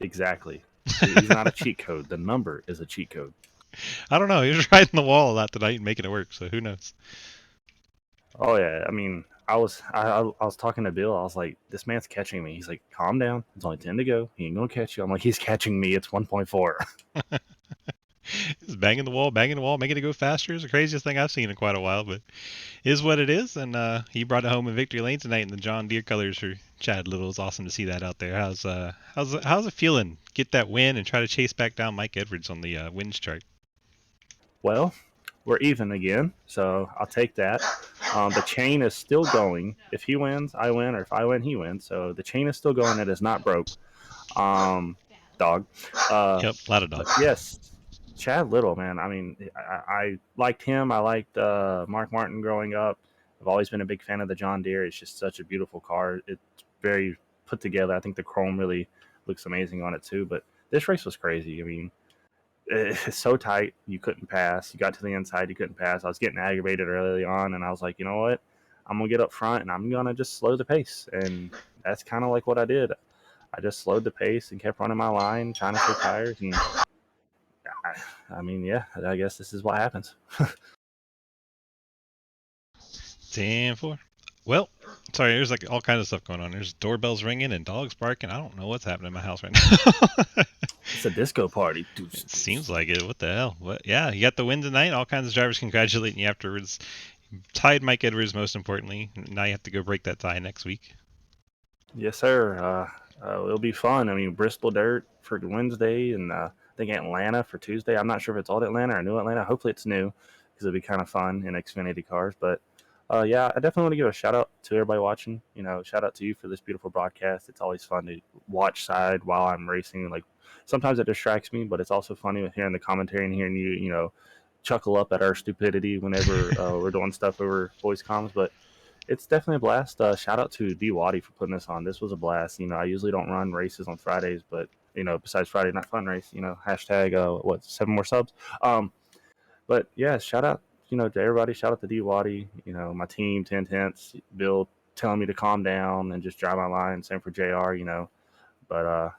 Exactly. He's not a cheat code. The number is a cheat code. I don't know. He was riding the wall a lot tonight and making it work, so who knows? Oh, yeah. I mean, I was talking to Bill. I was like, this man's catching me. He's like, calm down. It's only 10 to go. He ain't going to catch you. I'm like, he's catching me. It's 1.4. He's banging the wall, making it go faster. It's the craziest thing I've seen in quite a while, but it is what it is. And he brought it home in victory lane tonight in the John Deere colors for Chad Little. It's awesome to see that out there. How's it feeling? Get that win and try to chase back down Mike Edwards on the wins chart. Well, we're even again, so I'll take that. The chain is still going. If he wins, I win, or if I win, he wins. So the chain is still going. It is not broke. Dog. Yep, a lot of dogs. Yes. Chad Little, man. I mean, I liked him. I liked Mark Martin growing up. I've always been a big fan of the John Deere. It's just such a beautiful car. It's very put together. I think the chrome really looks amazing on it too. But this race was crazy. I mean, it's so tight. You couldn't pass. You got to the inside. You couldn't pass. I was getting aggravated early on, and I was like, you know what? I'm going to get up front, and I'm going to just slow the pace. And that's kind of like what I did. I just slowed the pace and kept running my line, trying to fit tires, and I mean, yeah, I guess this is what happens. 10-4. Well, sorry, there's like all kinds of stuff going on. There's doorbells ringing and dogs barking. I don't know what's happening in my house right now. It's a disco party. It seems like it. What the hell? What? Yeah, you got the win tonight. All kinds of drivers congratulating you afterwards. Tied Mike Edwards, most importantly. Now you have to go break that tie next week. Yes, sir. It'll be fun. I mean, Bristol Dirt for Wednesday, and I think Atlanta for Tuesday. I'm not sure if it's old Atlanta or new Atlanta. Hopefully it's new because it'll be kind of fun in Xfinity cars. But yeah, I definitely want to give a shout out to everybody watching. You know, shout out to you for this beautiful broadcast. It's always fun to watch side while I'm racing. Like sometimes it distracts me, but it's also funny with hearing the commentary and hearing you know, chuckle up at our stupidity whenever we're doing stuff over voice comms. But it's definitely a blast. Shout out to D. Waddy for putting this on. This was a blast. You know, I usually don't run races on Fridays, but you know, besides Friday Night Fun Race, you know, hashtag 7 more subs. But yeah, shout out, you know, to everybody. Shout out to D. Waddy. You know, my team, 10 Tenths, Bill telling me to calm down and just drive my line. Same for JR. You know, but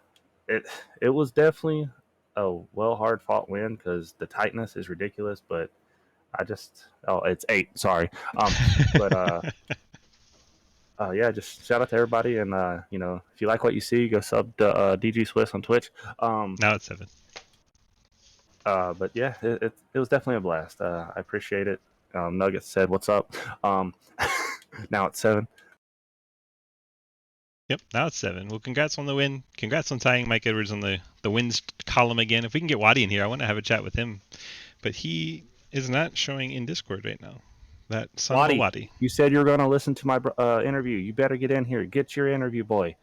it was definitely a hard fought win because the tightness is ridiculous, but. It's 8. Sorry. But yeah, just shout out to everybody, and you know, if you like what you see, go sub to DG Swiss on Twitch. Now it's 7. But yeah, it was definitely a blast. I appreciate it. Nuggets said, "What's up?" Now it's 7. Yep, now it's 7. Well, congrats on the win. Congrats on tying Mike Edwards on the wins column again. If we can get Waddy in here, I want to have a chat with him, but he is not showing in Discord right now. That son of a Waddy. You said you were going to listen to my interview. You better get in here. Get your interview, boy.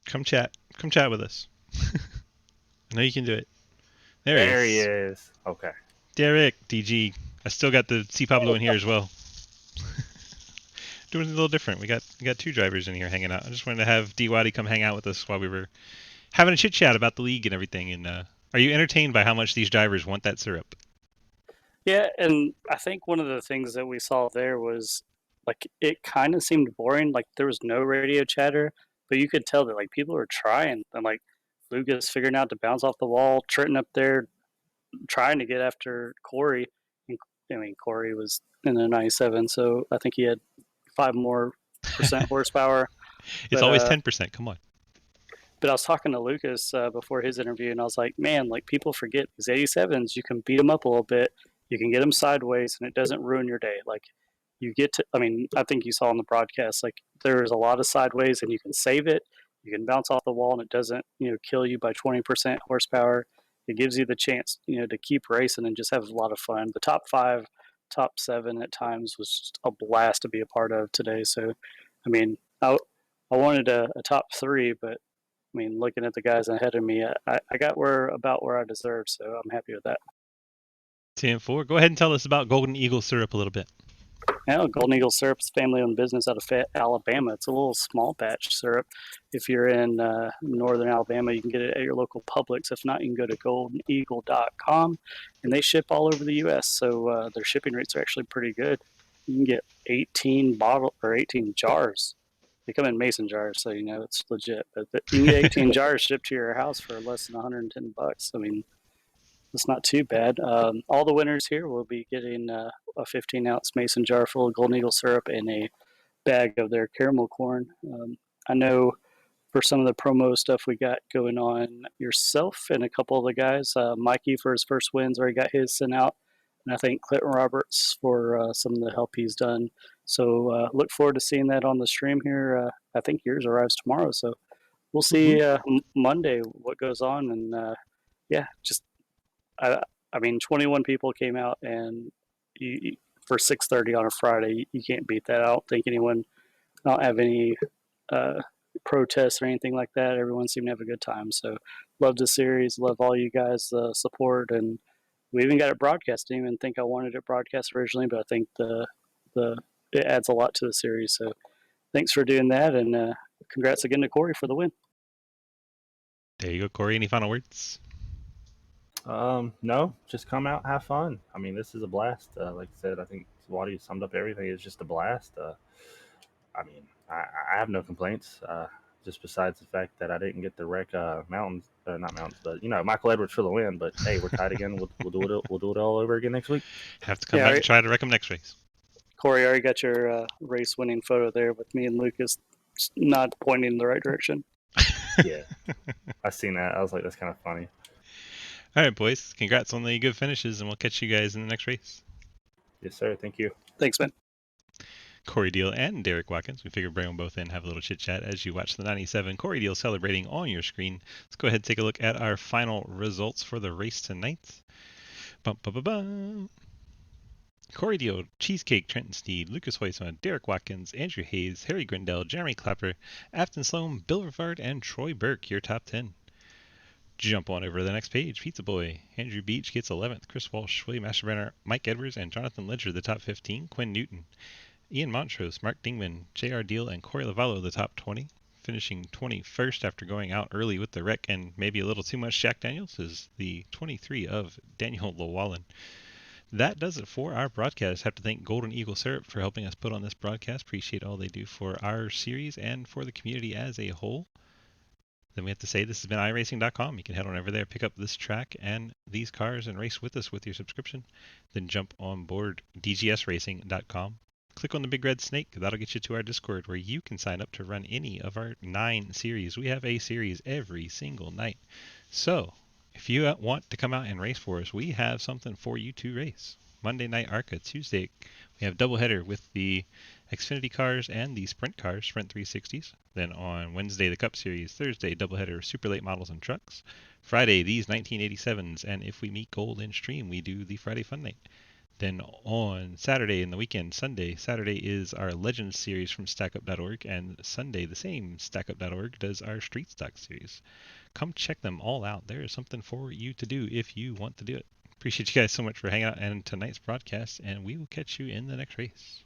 Come chat. Come chat with us. I know you can do it. There he is. Okay. Derek, DG. I still got the C Pablo in here as well. Doing it a little different. We got 2 drivers in here hanging out. I just wanted to have D Waddy come hang out with us while we were having a chit chat about the league and everything. And are you entertained by how much these drivers want that syrup? Yeah, and I think one of the things that we saw there was, like, it kind of seemed boring. Like, there was no radio chatter, but you could tell that like people were trying, and like Lucas figuring out to bounce off the wall, Trenton up there trying to get after Corey. I mean, Corey was in a 97, so I think he had 5% more horsepower. It's But always 10%. Come on. but I was talking to Lucas before his interview, and I was like, man, like people forget these 87s. You can beat them up a little bit, you can get them sideways, and it doesn't ruin your day. Like you get to, I mean, I think you saw on the broadcast, like there's a lot of sideways, and you can save it. You can bounce off the wall, and it doesn't, kill you by 20% horsepower. It gives you the chance, to keep racing and just have a lot of fun. The top 5, top 7 at times was just a blast to be a part of today. So, I mean, I wanted a top 3, but I mean, looking at the guys ahead of me, I got about where I deserve, so I'm happy with that. 10-4. Go ahead and tell us about Golden Eagle syrup a little bit. Now, Golden Eagle Syrup is a family-owned business out of Fayette, Alabama. It's a little small batch syrup. If you're in northern Alabama, you can get it at your local Publix. If not, you can go to goldeneagle.com, and they ship all over the U.S., so their shipping rates are actually pretty good. You can get 18 jars. They come in mason jars, so it's legit. But you can get 18 jars shipped to your house for less than $110. I mean, it's not too bad. All the winners here will be getting a 15-ounce mason jar full of Golden Eagle syrup and a bag of their caramel corn. I know for some of the promo stuff we got going on, yourself and a couple of the guys, Mikey for his first wins already got his sent out, and I think Clinton Roberts for some of the help he's done. So look forward to seeing that on the stream here. I think yours arrives tomorrow, so we'll see Monday what goes on, and just I mean, 21 people came out, and for 6:30 on a Friday, you can't beat that. I don't think anyone, I don't have any protests or anything like that. Everyone seemed to have a good time. So, love the series, love all you guys' support, and we even got it broadcast. Didn't even think I wanted it broadcast originally, but I think it adds a lot to the series. So, thanks for doing that, and congrats again to Corey for the win. There you go, Corey. Any final words? No, just come out, have fun. I mean, this is a blast. Like I said, I think Swati summed up everything. It's just a blast. I mean, I have no complaints. Just besides the fact that I didn't get to wreck not mountains, but Michael Edwards for the win. But hey, we're tied again. We'll do it. We'll do it all over again next week. Have to come back and try to wreck him next race. Corey, I already got your race winning photo there with me and Lucas not pointing in the right direction. Yeah, I seen that. I was like, that's kind of funny. All right, boys. Congrats on the good finishes, and we'll catch you guys in the next race. Yes, sir. Thank you. Thanks, man. Corey Deal and Derek Watkins. We figured bring them both in, have a little chit chat as you watch the 97 Corey Deal celebrating on your screen. Let's go ahead and take a look at our final results for the race tonight. Bum, bum, bum, bum. Corey Deal, Cheesecake, Trenton Steed, Lucas Huysman, Derek Watkins, Andrew Hayes, Harry Grindell, Jeremy Clapper, Afton Sloan, Bill Rivard, and Troy Burke, your top 10. Jump on over to the next page. Pizza Boy, Andrew Beach gets 11th. Chris Walsh, William Asherbrenner, Mike Edwards, and Jonathan Ledger, the top 15. Quinn Newton, Ian Montrose, Mark Dingman, J.R. Deal, and Corey Lavallo, the top 20. Finishing 21st after going out early with the wreck and maybe a little too much Jack Daniels is the 23 of Daniel Llewellyn. That does it for our broadcast. Have to thank Golden Eagle Syrup for helping us put on this broadcast. Appreciate all they do for our series and for the community as a whole. Then we have to say this has been iRacing.com. You can head on over there, pick up this track and these cars and race with us with your subscription. Then jump on board DGSRacing.com. Click on the big red snake. That'll get you to our Discord where you can sign up to run any of our 9 series. We have a series every single night. So if you want to come out and race for us, we have something for you to race. Monday night ARCA. Tuesday we have doubleheader with the Xfinity cars and the Sprint cars, Sprint 360s. Then on Wednesday, the Cup Series. Thursday, doubleheader Super Late Models and Trucks. Friday, these 1987s. And if we meet gold in stream, we do the Friday Fun Night. Then on Saturday in the weekend, Saturday is our Legends series from StackUp.org. And Sunday, the same StackUp.org does our Street Stock series. Come check them all out. There is something for you to do if you want to do it. Appreciate you guys so much for hanging out in tonight's broadcast, and we will catch you in the next race.